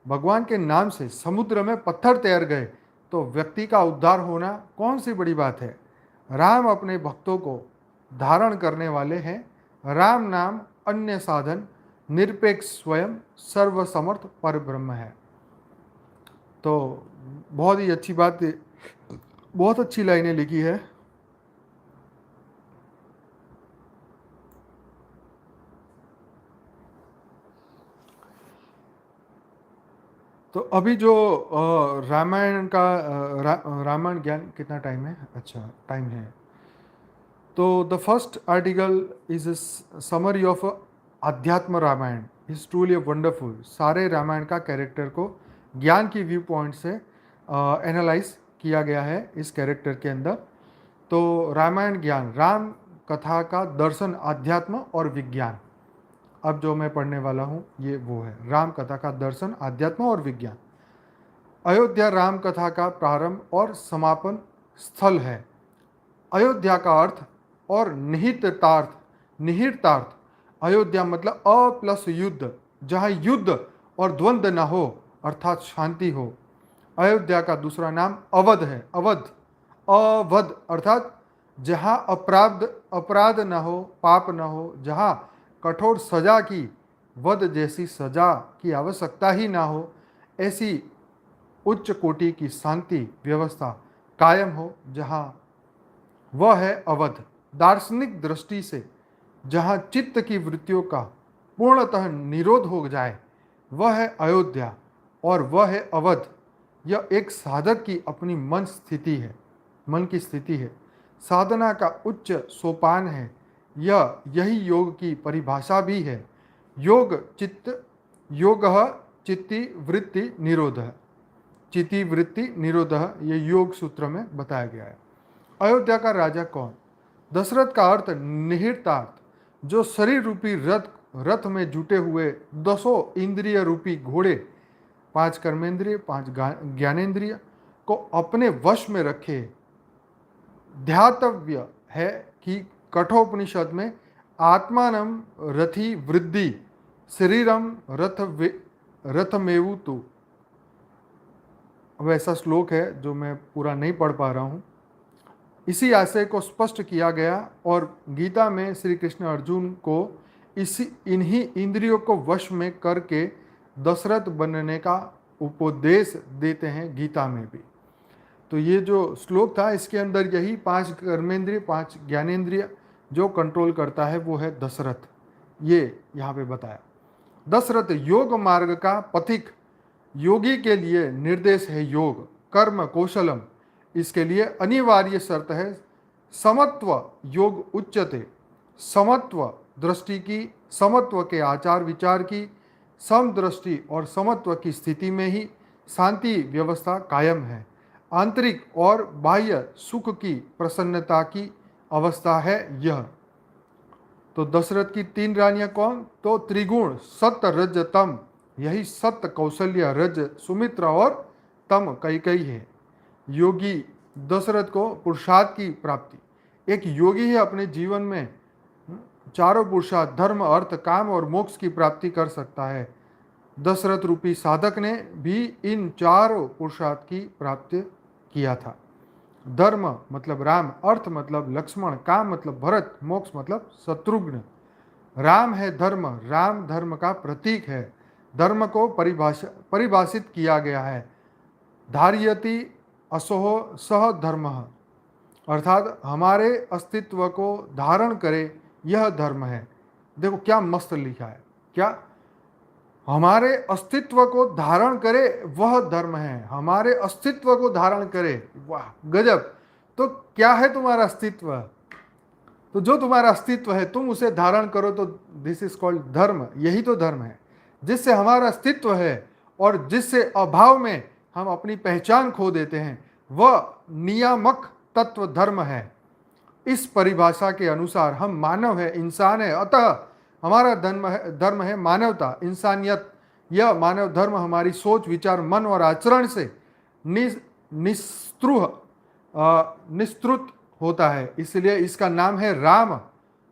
S1: भगवान के नाम से समुद्र में पत्थर तैर गए तो व्यक्ति का उद्धार होना कौन सी बड़ी बात है। राम अपने भक्तों को धारण करने वाले हैं। राम नाम अन्य साधन निरपेक्ष स्वयं सर्वसमर्थ पर ब्रह्म है। तो बहुत ही अच्छी बात, बहुत अच्छी लाइनें लिखी है। तो अभी जो रामायण का रामायण ज्ञान कितना टाइम है? अच्छा, टाइम है। तो the first article is summary of अध्यात्म रामायण इज ट्रूली वंडरफुल। सारे रामायण का कैरेक्टर को ज्ञान की व्यू पॉइंट से एनालाइज किया गया है इस कैरेक्टर के अंदर। तो रामायण ज्ञान, राम कथा का दर्शन, अध्यात्म और विज्ञान। अब जो मैं पढ़ने वाला हूँ ये वो है, राम कथा का दर्शन, अध्यात्म और विज्ञान। अयोध्या राम कथा का प्रारंभ और समापन स्थल है। अयोध्या का अर्थ और निहितार्थ। अयोध्या मतलब अ प्लस युद्ध, जहाँ युद्ध और द्वंद्व न हो, अर्थात शांति हो। अयोध्या का दूसरा नाम अवध है। अवध अर्थात जहाँ अपराध न हो, पाप न हो, जहाँ कठोर सजा की, वध जैसी सजा की आवश्यकता ही ना हो, ऐसी उच्च कोटि की शांति व्यवस्था कायम हो, जहाँ वह है अवध। दार्शनिक दृष्टि से जहाँ चित्त की वृत्तियों का पूर्णतः निरोध हो जाए, वह है अयोध्या और वह है अवध। यह एक साधक की अपनी मन की स्थिति है, साधना का उच्च सोपान है। यही योग की परिभाषा भी है। योग चित्ती वृत्ति निरोध, चिति वृत्ति निरोध, ये योग सूत्र में बताया गया है। अयोध्या का राजा कौन? दशरथ का अर्थ निहितार्थ, जो शरीर रूपी रथ में जुटे हुए 10 इंद्रिय रूपी घोड़े, 5 कर्मेंद्रिय, 5 ज्ञानेंद्रिय को अपने वश में रखे। ध्यातव्य है कि कठोपनिषद में आत्मानम रथि वृद्धि शरीरम रथमेवुतु, अब ऐसा श्लोक है जो मैं पूरा नहीं पढ़ पा रहा हूँ। इसी आशय को स्पष्ट किया गया और गीता में श्री कृष्ण अर्जुन को इन्हीं इंद्रियों को वश में करके दशरथ बनने का उपदेश देते हैं गीता में भी। तो ये जो श्लोक था इसके अंदर यही 5 कर्मेंद्रिय, 5 ज्ञानेंद्रिय जो कंट्रोल करता है वो है दशरथ, ये यहाँ पे बताया। दशरथ योग मार्ग का पथिक, योगी के लिए निर्देश है योग कर्म कौशलम। इसके लिए अनिवार्य शर्त है समत्व योग उच्चते, समत्व दृष्टि की, समत्व के आचार विचार की, समदृष्टि और समत्व की स्थिति में ही शांति व्यवस्था कायम है। आंतरिक और बाह्य सुख की प्रसन्नता की अवस्था है यह। तो दशरथ की 3 रानियां कौन? तो त्रिगुण सत्य रज तम, यही सत्य कौशल्य रज सुमित्रा और तम कैकेयी है। योगी दशरथ को पुरुषार्थ की प्राप्ति, एक योगी ही अपने जीवन में चारों पुरुषार्थ धर्म अर्थ काम और मोक्ष की प्राप्ति कर सकता है। दशरथ रूपी साधक ने भी इन चारों पुरुषार्थ की प्राप्ति किया था। धर्म मतलब राम, अर्थ मतलब लक्ष्मण, काम मतलब भरत, मोक्ष मतलब शत्रुघ्न। राम है धर्म, राम धर्म का प्रतीक है। धर्म को परिभाषित किया गया है, धार्यति असोह सह धर्म, अर्थात हमारे अस्तित्व को धारण करे यह धर्म है। देखो क्या मस्त लिखा है, क्या हमारे अस्तित्व को धारण करे वह धर्म है, हमारे अस्तित्व को धारण करे, वाह गजब। तो क्या है तुम्हारा अस्तित्व? तो जो तुम्हारा अस्तित्व है तुम उसे धारण करो, तो दिस इज कॉल्ड धर्म। यही तो धर्म है जिससे हमारा अस्तित्व है और जिससे अभाव में हम अपनी पहचान खो देते हैं, वह नियामक तत्व धर्म है। इस परिभाषा के अनुसार हम मानव है, इंसान है, अतः हमारा धर्म है मानवता, इंसानियत। यह मानव धर्म हमारी सोच विचार मन और आचरण से निस्तृत होता है, इसलिए इसका नाम है राम।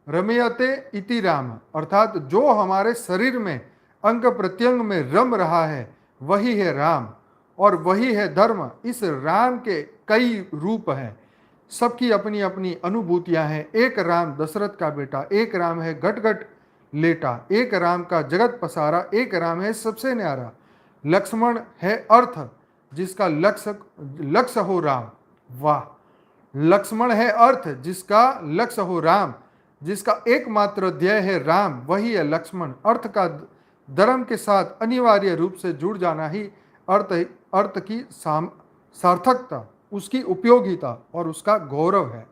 S1: रमयते इति राम, अर्थात जो हमारे शरीर में अंग प्रत्यंग में रम रहा है वही है राम और वही है धर्म। इस राम के कई रूप हैं, सबकी अपनी अपनी अनुभूतियां हैं। एक राम दशरथ का बेटा, एक राम है घट घट लेटा, एक राम का जगत पसारा, एक राम है सबसे न्यारा। लक्ष्मण है अर्थ, जिसका लक्ष्य हो राम। वाह! लक्ष्मण है अर्थ, जिसका लक्ष्य हो राम, जिसका एकमात्र ध्येय है राम, वही है लक्ष्मण। अर्थ का धर्म के साथ अनिवार्य रूप से जुड़ जाना ही अर्थ की सार्थकता, उसकी उपयोगिता और उसका गौरव है।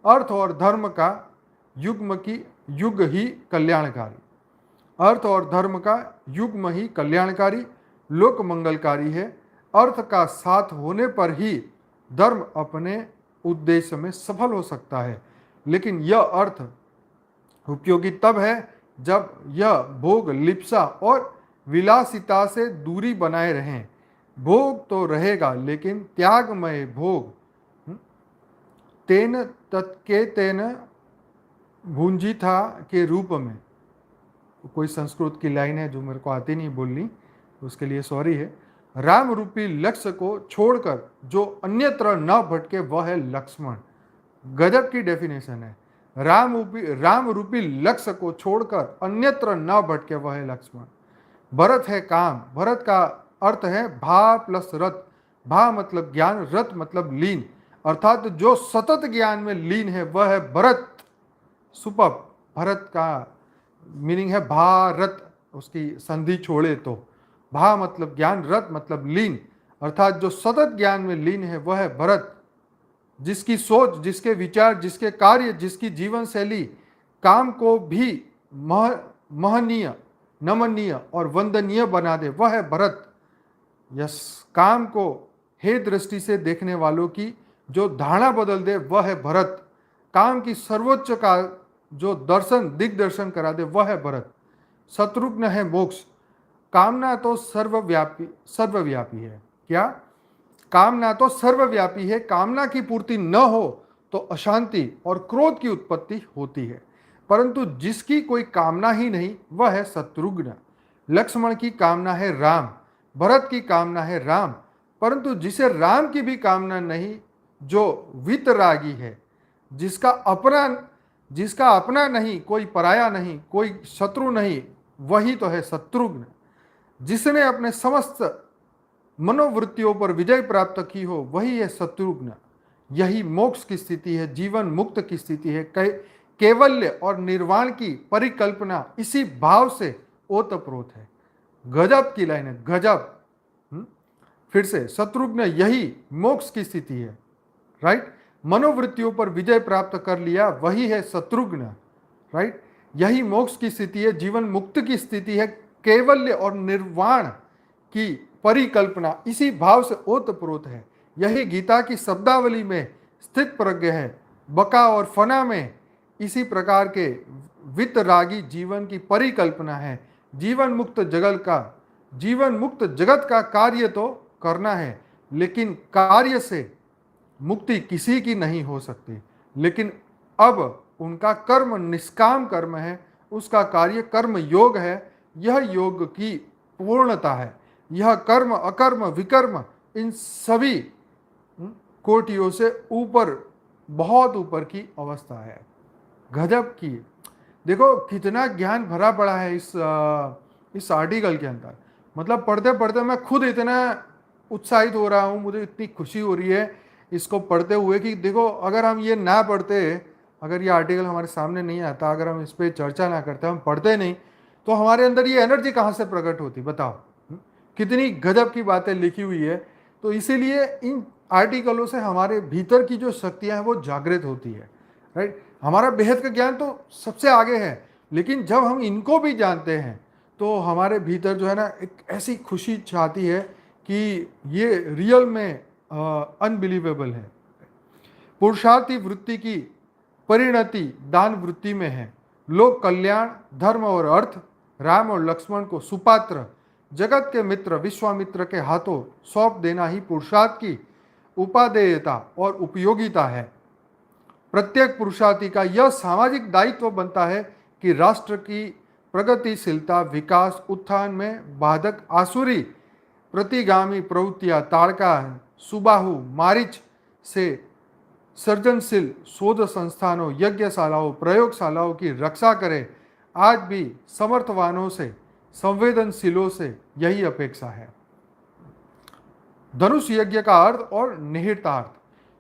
S1: अर्थ और धर्म का युग ही कल्याणकारी, अर्थ और धर्म का युग्म ही कल्याणकारी, लोक मंगलकारी है। अर्थ का साथ होने पर ही धर्म अपने उद्देश्य में सफल हो सकता है, लेकिन यह अर्थ उपयोगी तब है जब यह भोग लिप्सा और विलासिता से दूरी बनाए रहें। भोग तो रहेगा, लेकिन त्यागमय भोग। तेन तत्के तेन भूंजी था के रूप में, कोई संस्कृत की लाइन है जो मेरे को आती नहीं बोलनी, उसके लिए सॉरी है। राम रूपी लक्ष्य को छोड़कर जो अन्यत्र न भटके वह है लक्ष्मण। गजब की डेफिनेशन है। राम रूपी लक्ष्य को छोड़कर अन्यत्र न भटके वह है लक्ष्मण। भरत है काम, भरत का अर्थ है भा प्लस रत। भा मतलब ज्ञान, रत मतलब लीन, अर्थात जो सतत ज्ञान में लीन है वह है भरत। सुपर। भरत का मीनिंग है भारत, उसकी संधि छोड़े तो भा मतलब ज्ञान, रत मतलब लीन, अर्थात जो सतत ज्ञान में लीन है वह है भरत। जिसकी सोच, जिसके विचार, जिसके कार्य, जिसकी जीवन शैली काम को भी महनीय, नमनीय और वंदनीय बना दे वह है भरत। यस, काम को हे दृष्टि से देखने वालों की जो धारणा बदल दे वह है भरत। काम की सर्वोच्च का जो दिग्दर्शन करा दे वह है भरत। शत्रुघ्न है मोक्ष। कामना तो सर्वव्यापी है। क्या? कामना तो सर्वव्यापी है। कामना की पूर्ति न हो तो अशांति और क्रोध की उत्पत्ति होती है, परंतु जिसकी कोई कामना ही नहीं वह है शत्रुघ्न। लक्ष्मण की कामना है राम, भरत की कामना है राम, परंतु जिसे राम की भी कामना नहीं, जो वितरागी है, जिसका अपना नहीं, कोई पराया नहीं, कोई शत्रु नहीं, वही तो है शत्रुघ्न। जिसने अपने समस्त मनोवृत्तियों पर विजय प्राप्त की हो वही है शत्रुघ्न। यही मोक्ष की स्थिति है, जीवन मुक्त की स्थिति है। कैवल्य और निर्वाण की परिकल्पना इसी भाव से ओतप्रोत है। गजब की लाइन है, गजब। फिर से, शत्रुघ्न यही मोक्ष की स्थिति है। राइट? मनोवृत्तियों पर विजय प्राप्त कर लिया वही है शत्रुघ्न। राइट? यही मोक्ष की स्थिति है, जीवन मुक्त की स्थिति है। कैवल्य और निर्वाण की परिकल्पना इसी भाव से ओतप्रोत है। यही गीता की शब्दावली में स्थित प्रज्ञ है। बका और फना में इसी प्रकार के वितरागी जीवन की परिकल्पना है। जीवन मुक्त जगत का कार्य तो करना है, लेकिन कार्य से मुक्ति किसी की नहीं हो सकती। लेकिन अब उनका कर्म निष्काम कर्म है, उसका कार्य कर्म योग है। यह योग की पूर्णता है। यह कर्म, अकर्म, विकर्म इन सभी कोटियों से ऊपर, बहुत ऊपर की अवस्था है। गजब की। देखो कितना ज्ञान भरा पड़ा है इस आर्टिकल के अंदर। मतलब पढ़ते पढ़ते मैं खुद इतना उत्साहित हो रहा हूँ, मुझे इतनी खुशी हो रही है इसको पढ़ते हुए कि देखो, अगर हम ये ना पढ़ते, अगर ये आर्टिकल हमारे सामने नहीं आता, अगर हम इस पर चर्चा ना करते, हम पढ़ते नहीं, तो हमारे अंदर ये एनर्जी कहाँ से प्रकट होती? बताओ। कितनी गजब की बातें लिखी हुई है। तो इसीलिए इन आर्टिकलों से हमारे भीतर की जो शक्तियाँ हैं वो जागृत होती है। राइट? हमारा बेहद का ज्ञान तो सबसे आगे है, लेकिन जब हम इनको भी जानते हैं तो हमारे भीतर जो है ना एक ऐसी खुशी छाती है कि ये रियल में अनबिलीवेबल है। पुरुषार्थी वृत्ति की परिणति दान वृत्ति में है। लोक कल्याण, धर्म और अर्थ राम और लक्ष्मण को सुपात्र जगत के मित्र विश्वामित्र के हाथों सौंप देना ही पुरुषार्थ की उपादेयता और उपयोगिता है। प्रत्येक पुरुषार्थी का यह सामाजिक दायित्व बनता है कि राष्ट्र की प्रगतिशीलता, विकास, उत्थान में बाधक आसुरी प्रतिगामी प्रवृत्तियां ताड़का, सुबाहु, मारीच से सृजनशील शोध संस्थानों, यज्ञशालाओं, प्रयोगशालाओं की रक्षा करे। आज भी समर्थवानों से, संवेदनशीलों से यही अपेक्षा है। धनुष यज्ञ का अर्थ और निहितार्थ।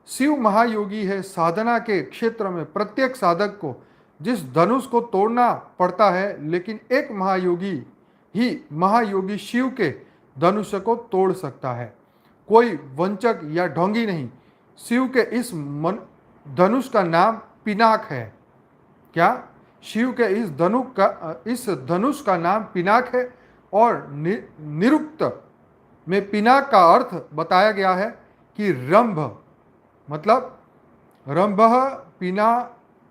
S1: शिव महायोगी है। साधना के क्षेत्र में प्रत्येक साधक को जिस धनुष को तोड़ना पड़ता है, लेकिन एक महायोगी शिव के धनुष को तोड़ सकता है, कोई वंचक या ढोंगी नहीं। शिव के धनुष का नाम पिनाक है। क्या? शिव के इस धनुष का नाम पिनाक है। और निरुक्त में पिनाक का अर्थ बताया गया है कि रंभ, मतलब रंभ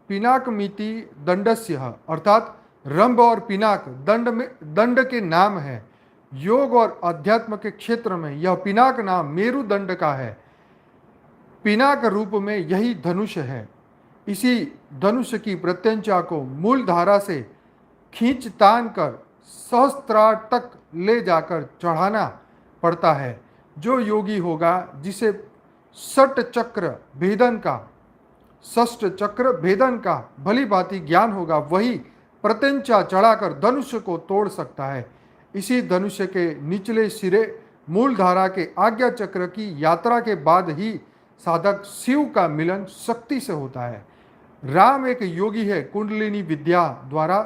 S1: पिनाकमिति दंडस्य, अर्थात रंभ और पिनाक दंड के नाम है। योग और अध्यात्म के क्षेत्र में यह पिनाक नाम मेरुदंड का है। पिनाक रूप में यही धनुष है। इसी धनुष की प्रत्यंचा को मूल धारा से खींच तान कर सहस्त्रार तक ले जाकर चढ़ाना पड़ता है। जो योगी होगा जिसे षट चक्र भेदन का भली भांति ज्ञान होगा, वही प्रत्यंचा चढ़ाकर धनुष को तोड़ सकता है। इसी धनुष के निचले सिरे मूल धारा के आज्ञा चक्र की यात्रा के बाद ही साधक शिव का मिलन शक्ति से होता है। राम एक योगी है। कुंडलिनी विद्या द्वारा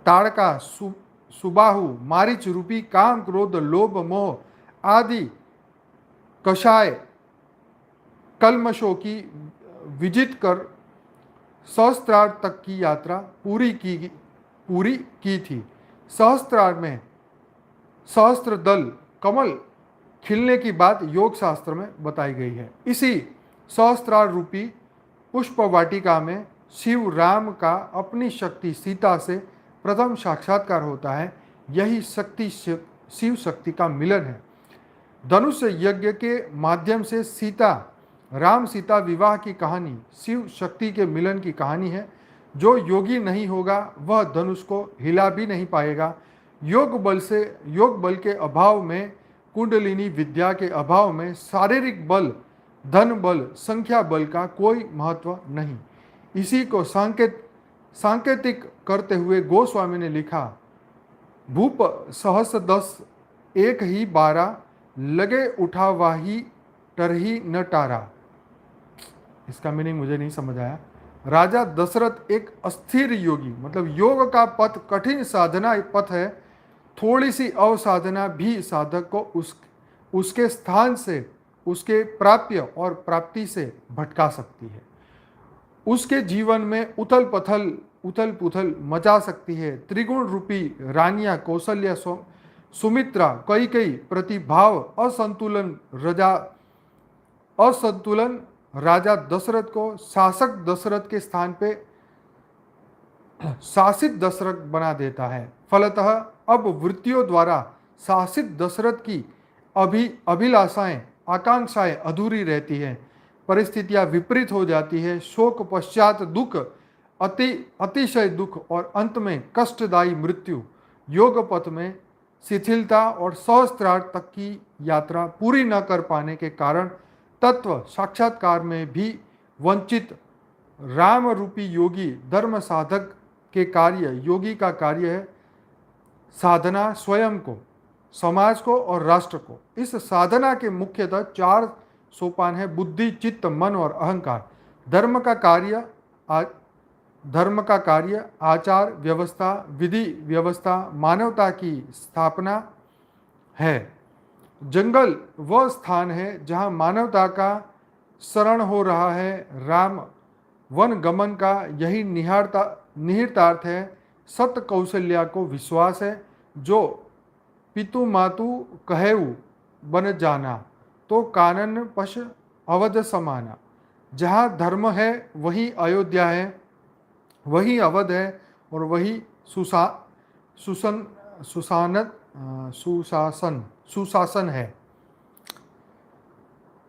S1: ताड़का सुबाहु मारीच रूपी काम क्रोध लोभ मोह आदि कषाय कलमशों की विजित कर सहस्त्रार तक की यात्रा पूरी की थी। सहस्त्रार में सहस्त्र दल कमल खिलने की बात योग शास्त्र में बताई गई है। इसी सहस्त्रार रूपी पुष्प वाटिका में शिव राम का अपनी शक्ति सीता से प्रथम साक्षात्कार होता है। यही शक्ति शिव शक्ति का मिलन है। धनुष यज्ञ के माध्यम से राम सीता विवाह की कहानी शिव शक्ति के मिलन की कहानी है। जो योगी नहीं होगा वह धनुष को हिला भी नहीं पाएगा। योग बल के अभाव में, कुंडलिनी विद्या के अभाव में शारीरिक बल, धन बल, संख्या बल का कोई महत्व नहीं। इसी को सांकेतिक करते हुए गोस्वामी ने लिखा, भूप सहस 10 एक ही 12 लगे उठा वाही टरही न टारा। इसका मीनिंग मुझे नहीं समझ आया। राजा दशरथ एक अस्थिर योगी, मतलब योग का पथ कठिन साधना पथ है। थोड़ी सी अवसाधना भी साधक को उसके स्थान से, उसके प्राप्य और प्राप्ति से भटका सकती है। उसके जीवन में उथल पुथल मचा सकती है। त्रिगुण रूपी रानियां कौशल्या, सुमित्रा, कई प्रतिभाव असंतुलन राजा दशरथ को शासक दशरथ के स्थान पे शासित दशरथ बना देता है। फलतः अब वृत्तियों द्वारा शासित दशरथ की अभिलाषाएं, आकांक्षाएं अधूरी रहती हैं। परिस्थितियां विपरीत हो जाती है। शोक पश्चात दुख, अतिशय दुख और अंत में कष्टदायी मृत्यु। योग पथ में शिथिलता और सहस्त्रार तक की यात्रा पूरी न कर पाने के कारण तत्व साक्षात्कार में भी वंचित राम रूपी योगी धर्म साधक के योगी का कार्य है साधना स्वयं को, समाज को और राष्ट्र को। इस साधना के मुख्यतः 4 सोपान है: बुद्धि, चित्त, मन और अहंकार। धर्म का कार्य आचार व्यवस्था, विधि व्यवस्था, मानवता की स्थापना है। जंगल वह स्थान है जहाँ मानवता का शरण हो रहा है। राम वन गमन का यही निहितार्थ है। सत्य कौशल्या को विश्वास है। जो पितु मातु कहेऊ बन जाना, तो कानन पश अवध समाना। जहाँ धर्म है वही अयोध्या है, वही अवध है और वही सुशासन है।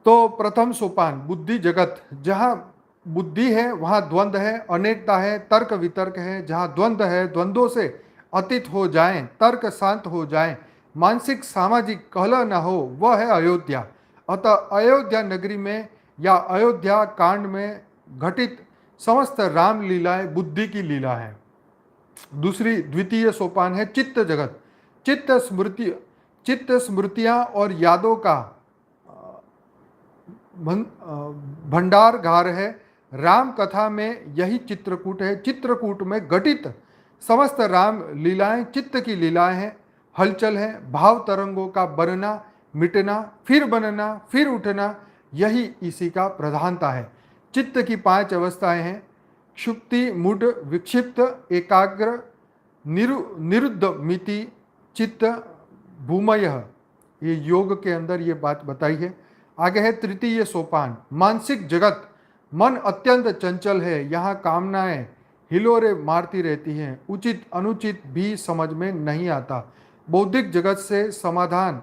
S1: तो प्रथम सोपान बुद्धि जगत। जहाँ बुद्धि है वहाँ द्वंद्व है, अनेकता है, तर्क वितर्क है। जहाँ द्वंद्व है, द्वंद्वों से अतीत हो जाएं, तर्क शांत हो जाएं, मानसिक सामाजिक कलह न हो, वह है अयोध्या। अतः अयोध्या नगरी में या अयोध्या कांड में घटित समस्त राम लीलाएं बुद्धि की लीला है। द्वितीय सोपान है चित्त जगत। चित्त स्मृतियाँ और यादों का भंडारगार है। राम कथा में यही चित्रकूट है। चित्रकूट में घटित समस्त राम लीलाएं चित्त की लीलाएं हैं, हलचल है, भाव तरंगों का बनना, मिटना, फिर बनना, फिर उठना, यही इसी का प्रधानता है। चित्त की 5 अवस्थाएं हैं: क्षुप्ति, मूढ़, विक्षिप्त, एकाग्र, निरुद्ध, मिति, चित्त, भूमय। ये योग के अंदर ये बात बताई है। आगे है तृतीय सोपान, मानसिक जगत। मन अत्यंत चंचल है, यहाँ कामनाएं हिलोरे मारती रहती हैं, उचित अनुचित भी समझ में नहीं आता। बौद्धिक जगत से समाधान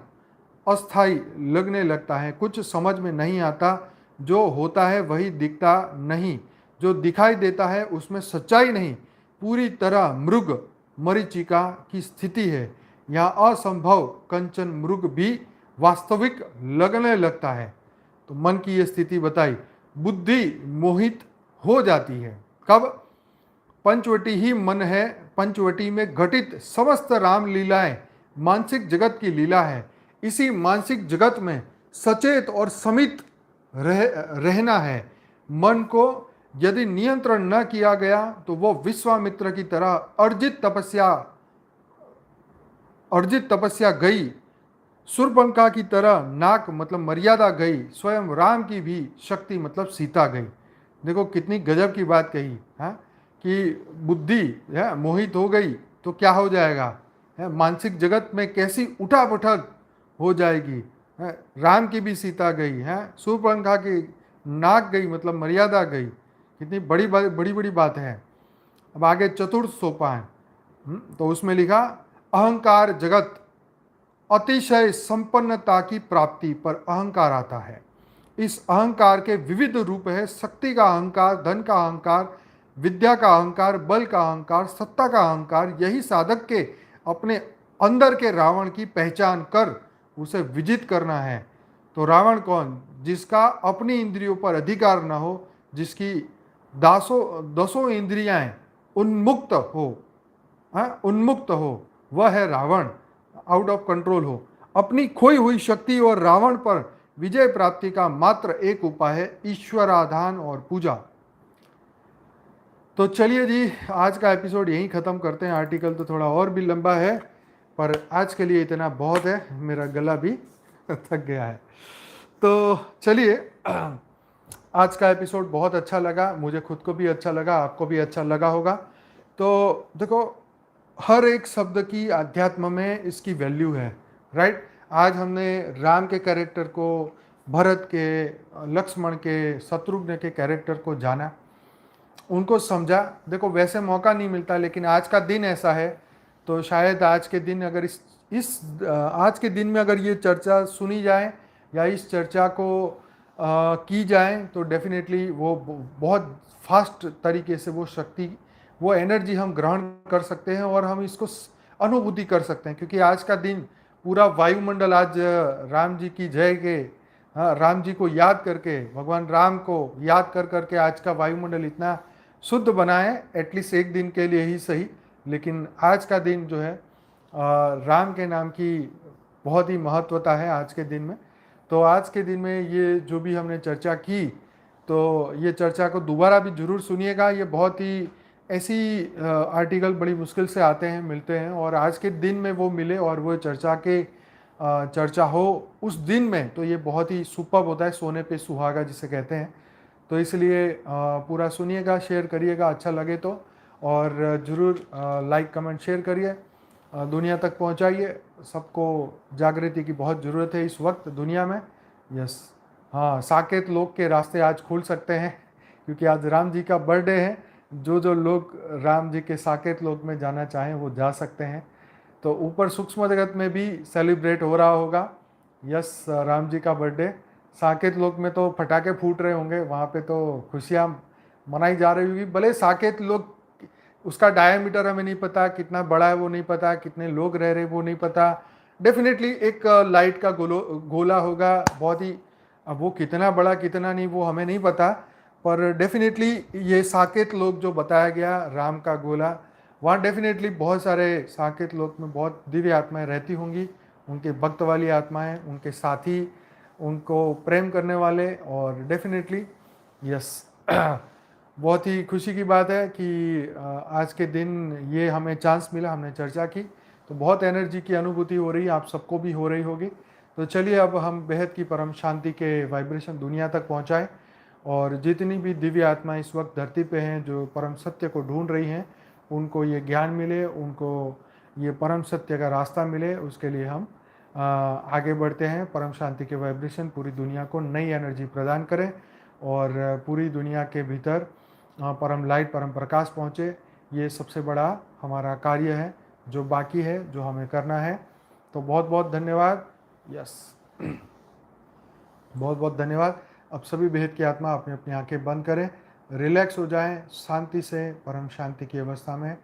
S1: अस्थाई लगने लगता है, कुछ समझ में नहीं आता। जो होता है वही दिखता नहीं, जो दिखाई देता है उसमें सच्चाई नहीं, पूरी तरह मृग मरीचिका की स्थिति है। यहाँ असंभव कंचन मृग भी वास्तविक लगने लगता है। तो मन की ये स्थिति बताई। बुद्धि मोहित हो जाती है कब? पंचवटी ही मन है, पंचवटी में घटित समस्त राम लीलाएं मानसिक जगत की लीला है। इसी मानसिक जगत में सचेत और समित रहना है। मन को यदि नियंत्रण न किया गया तो वो विश्वामित्र की तरह अर्जित तपस्या गई, सुरपंखा की तरह नाक मतलब मर्यादा गई, स्वयं राम की भी शक्ति मतलब सीता गई। देखो कितनी गजब की बात कही है कि बुद्धि है मोहित हो गई तो क्या हो जाएगा, है मानसिक जगत में कैसी उठापटक हो जाएगी। है राम की भी सीता गई, है सुरपंखा की नाक गई मतलब मर्यादा गई। कितनी बड़ी बड़ी बात है। अब आगे चतुर्थ सोपान, तो उसमें लिखा अहंकार जगत अतिशय संपन्नता की प्राप्ति पर अहंकार आता है। इस अहंकार के विविध रूप है: शक्ति का अहंकार, धन का अहंकार, विद्या का अहंकार, बल का अहंकार, सत्ता का अहंकार। यही साधक के अपने अंदर के रावण की पहचान कर उसे विजित करना है। तो रावण कौन? जिसका अपनी इंद्रियों पर अधिकार न हो, जिसकी दसों इंद्रियां उन्मुक्त हो, वह है रावण। आउट ऑफ कंट्रोल हो, अपनी खोई हुई शक्ति और रावण पर विजय प्राप्ति का मात्र एक उपाय है, ईश्वराधान और पूजा। तो चलिए जी, आज का एपिसोड यहीं ख़त्म करते हैं। आर्टिकल तो थोड़ा और भी लंबा है, पर आज के लिए इतना बहुत है, मेरा गला भी थक गया है। तो चलिए, आज का एपिसोड बहुत अच्छा लगा, मुझे खुद को भी अच्छा लगा, आपको भी अच्छा लगा होगा। तो देखो, हर एक शब्द की अध्यात्म में इसकी वैल्यू है, राइट। आज हमने राम के कैरेक्टर को, भरत के, लक्ष्मण के, शत्रुघ्न के कैरेक्टर को जाना, उनको समझा। देखो वैसे मौका नहीं मिलता, लेकिन आज का दिन ऐसा है, तो शायद आज के दिन अगर आज के दिन में अगर ये चर्चा सुनी जाए या इस चर्चा को की जाए तो डेफिनेटली वो बहुत फास्ट तरीके से वो शक्ति, वो एनर्जी हम ग्रहण कर सकते हैं और हम इसको अनुभूति कर सकते हैं। क्योंकि आज का दिन पूरा वायुमंडल आज राम जी की जय के, हाँ, राम जी को याद करके, भगवान राम को याद कर करके आज का वायुमंडल इतना शुद्ध बना है। एटलीस्ट एक दिन के लिए ही सही, लेकिन आज का दिन जो है राम के नाम की बहुत ही महत्वता है आज के दिन में। तो आज के दिन में ये जो भी हमने चर्चा की, तो ये चर्चा को दोबारा भी जरूर सुनिएगा। ये बहुत ही ऐसी आर्टिकल बड़ी मुश्किल से आते हैं, मिलते हैं, और आज के दिन में वो मिले और वो चर्चा हो उस दिन में, तो ये बहुत ही सुपर्ब होता है, सोने पे सुहागा जिसे कहते हैं। तो इसलिए पूरा सुनिएगा, शेयर करिएगा अच्छा लगे तो, और ज़रूर लाइक कमेंट शेयर करिए, दुनिया तक पहुंचाइए। सबको जागृति की बहुत ज़रूरत है इस वक्त दुनिया में। यस, हाँ, साकेत लोक के रास्ते आज खुल सकते हैं, क्योंकि आज राम जी का बर्थडे है। जो लोग राम जी के साकेत लोक में जाना चाहें वो जा सकते हैं। तो ऊपर सूक्ष्म जगत में भी सेलिब्रेट हो रहा होगा, यस, राम जी का बर्थडे। साकेत लोक में तो पटाखे फूट रहे होंगे, वहाँ पे तो खुशियाँ मनाई जा रही होगी। भले साकेत लोक, उसका डायमीटर हमें नहीं पता कितना बड़ा है, वो नहीं पता, कितने लोग रह रहे वो नहीं पता। डेफिनेटली एक लाइट का गोला होगा बहुत ही, अब वो कितना बड़ा कितना नहीं वो हमें नहीं पता, पर डेफिनेटली ये साकेत लोक जो बताया गया, राम का गोला, वहाँ डेफिनेटली बहुत सारे साकेत लोक में बहुत दिव्य आत्माएं रहती होंगी उनके भक्त वाली आत्माएं, उनके साथी, उनको प्रेम करने वाले। और डेफिनेटली यस बहुत ही खुशी की बात है कि आज के दिन ये हमें चांस मिला, हमने चर्चा की, तो बहुत एनर्जी की अनुभूति हो रही है, आप सबको भी हो रही होगी। तो चलिए अब हम बेहद की परम शांति के वाइब्रेशन दुनिया तक पहुंचाएं, और जितनी भी दिव्य आत्मा इस वक्त धरती पे हैं जो परम सत्य को ढूंढ रही हैं, उनको ये ज्ञान मिले, उनको ये परम सत्य का रास्ता मिले, उसके लिए हम आगे बढ़ते हैं। परम शांति के वाइब्रेशन पूरी दुनिया को नई एनर्जी प्रदान करें, और पूरी दुनिया के भीतर परम लाइट, परम प्रकाश पहुँचे। ये सबसे बड़ा हमारा कार्य है जो बाकी है, जो हमें करना है। तो बहुत बहुत धन्यवाद। यस बहुत बहुत धन्यवाद। अब सभी बेहद की आत्मा अपनी अपनी आंखें बंद करें, रिलैक्स हो जाएं, शांति से परम शांति की अवस्था में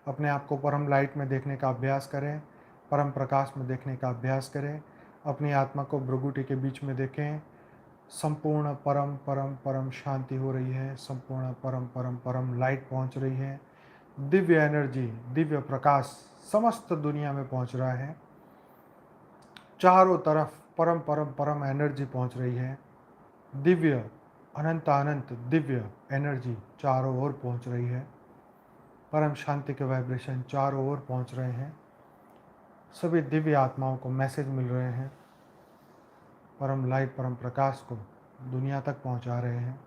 S1: अपने आप को परम लाइट में देखने का अभ्यास करें, परम प्रकाश में देखने का अभ्यास करें। अपनी आत्मा को भ्रुकुटी के बीच में देखें। संपूर्ण परम परम परम शांति हो रही है, संपूर्ण परम परम परम लाइट पहुंच रही है, दिव्य एनर्जी, दिव्य प्रकाश समस्त दुनिया में पहुंच रहा है। चारों तरफ परम परम परम एनर्जी पहुंच रही है, दिव्य अनंत अनंत दिव्य एनर्जी चारों ओर पहुंच रही है। परम शांति के वाइब्रेशन चारों ओर पहुंच रहे हैं। सभी दिव्य आत्माओं को मैसेज मिल रहे हैं, परम लाइट, परम प्रकाश को दुनिया तक पहुंचा रहे हैं।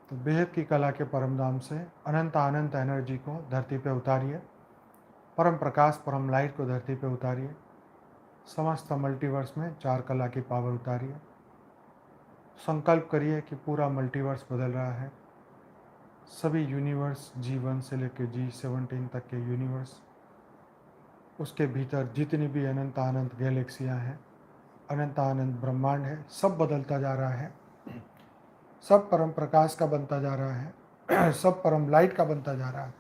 S1: तो बेहद की कला के परम धाम से अनंत अनंत एनर्जी को धरती पे उतारिए, परम प्रकाश, परम लाइट को धरती पे उतारिए। समस्त मल्टीवर्स में चार कला की पावर उतारिए। संकल्प करिए कि पूरा मल्टीवर्स बदल रहा है। सभी यूनिवर्स, G1 से लेकर G17 तक के यूनिवर्स, उसके भीतर जितनी भी अनंत अनंत गैलेक्सियाँ हैं, अनंत अनंत ब्रह्मांड है, सब बदलता जा रहा है। सब परम प्रकाश का बनता जा रहा है सब परम लाइट का बनता जा रहा है।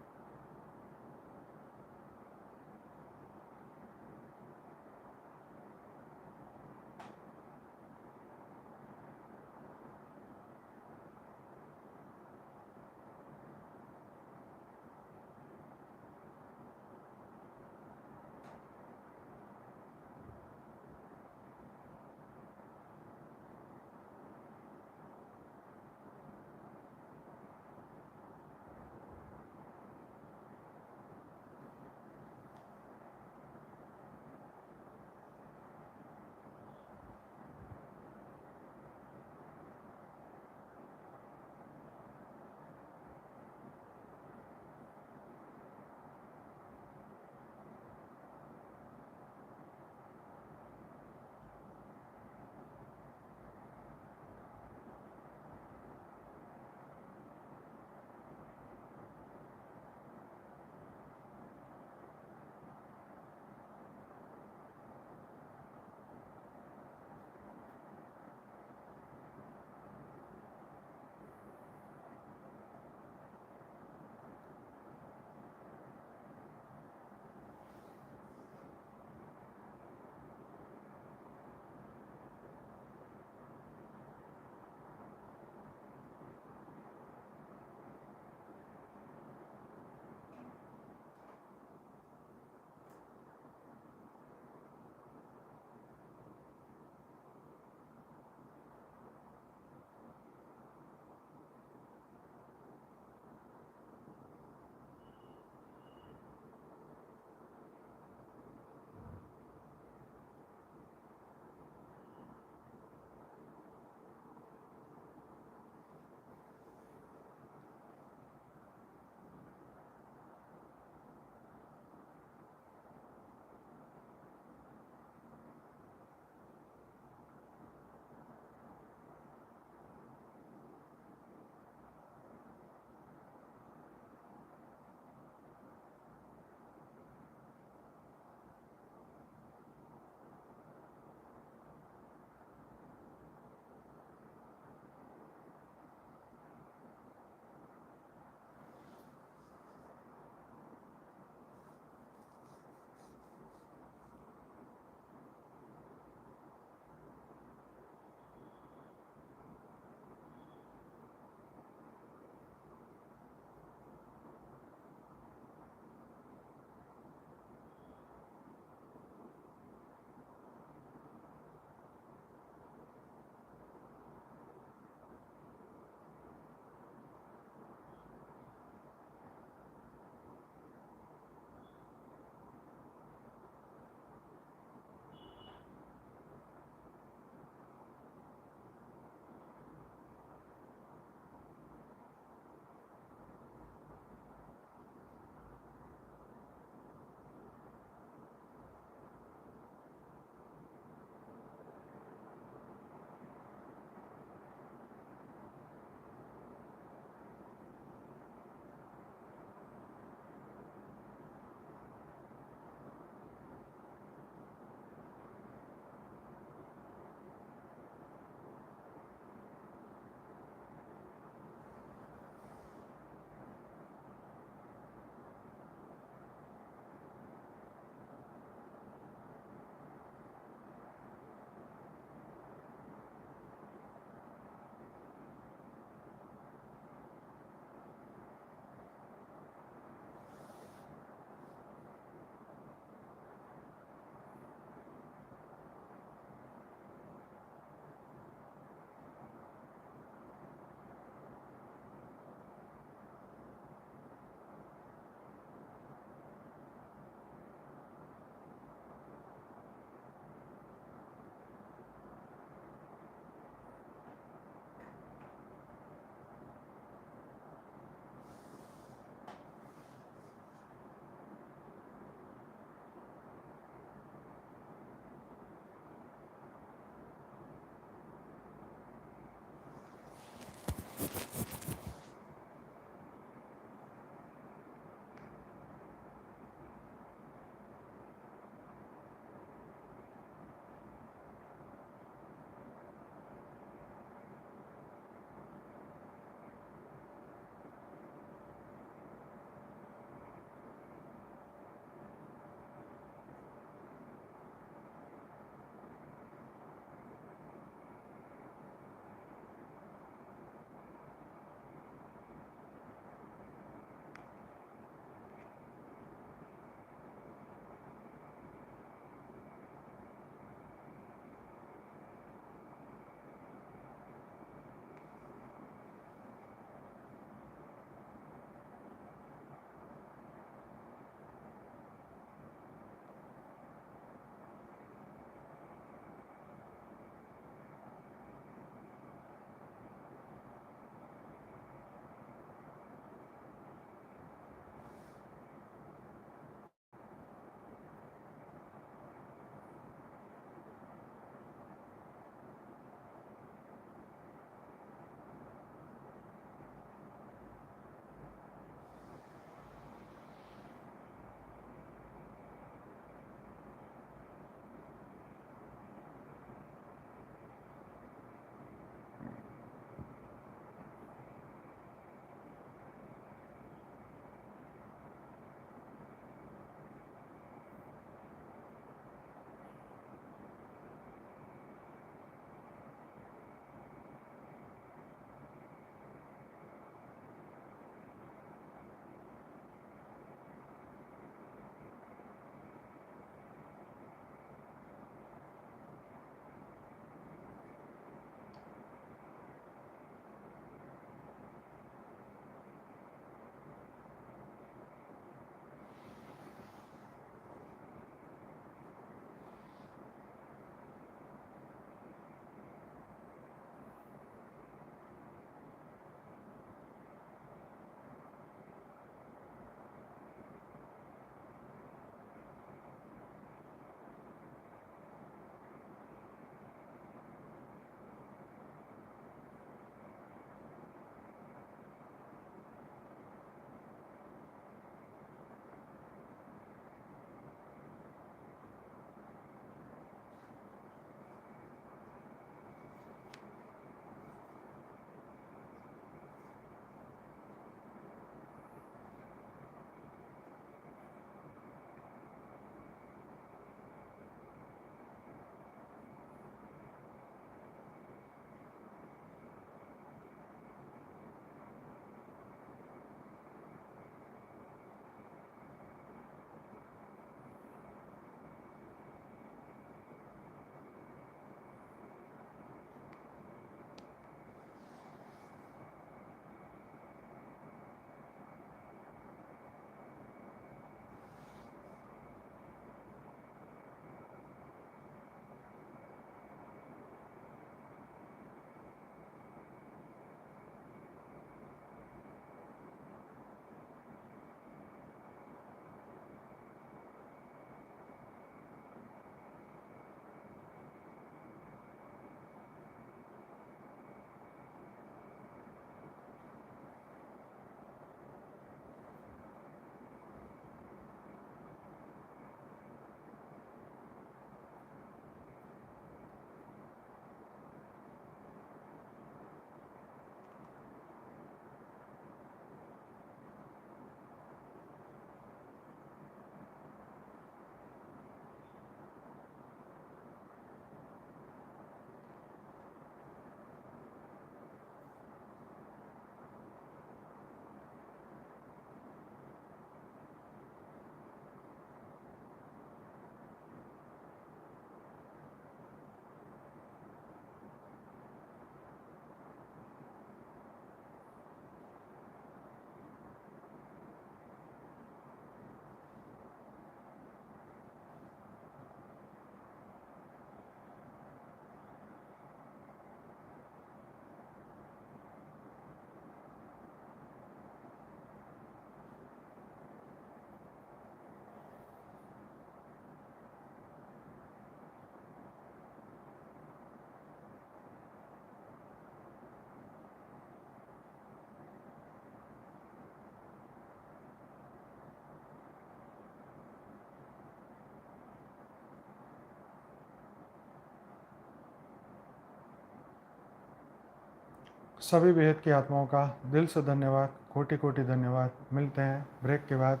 S1: सभी बेहद की आत्माओं का दिल से धन्यवाद, कोटि कोटि धन्यवाद। मिलते हैं ब्रेक के बाद,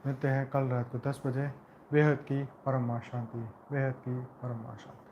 S1: मिलते हैं कल रात को 10 बजे। बेहद की परम शांति, बेहद की परम शांति।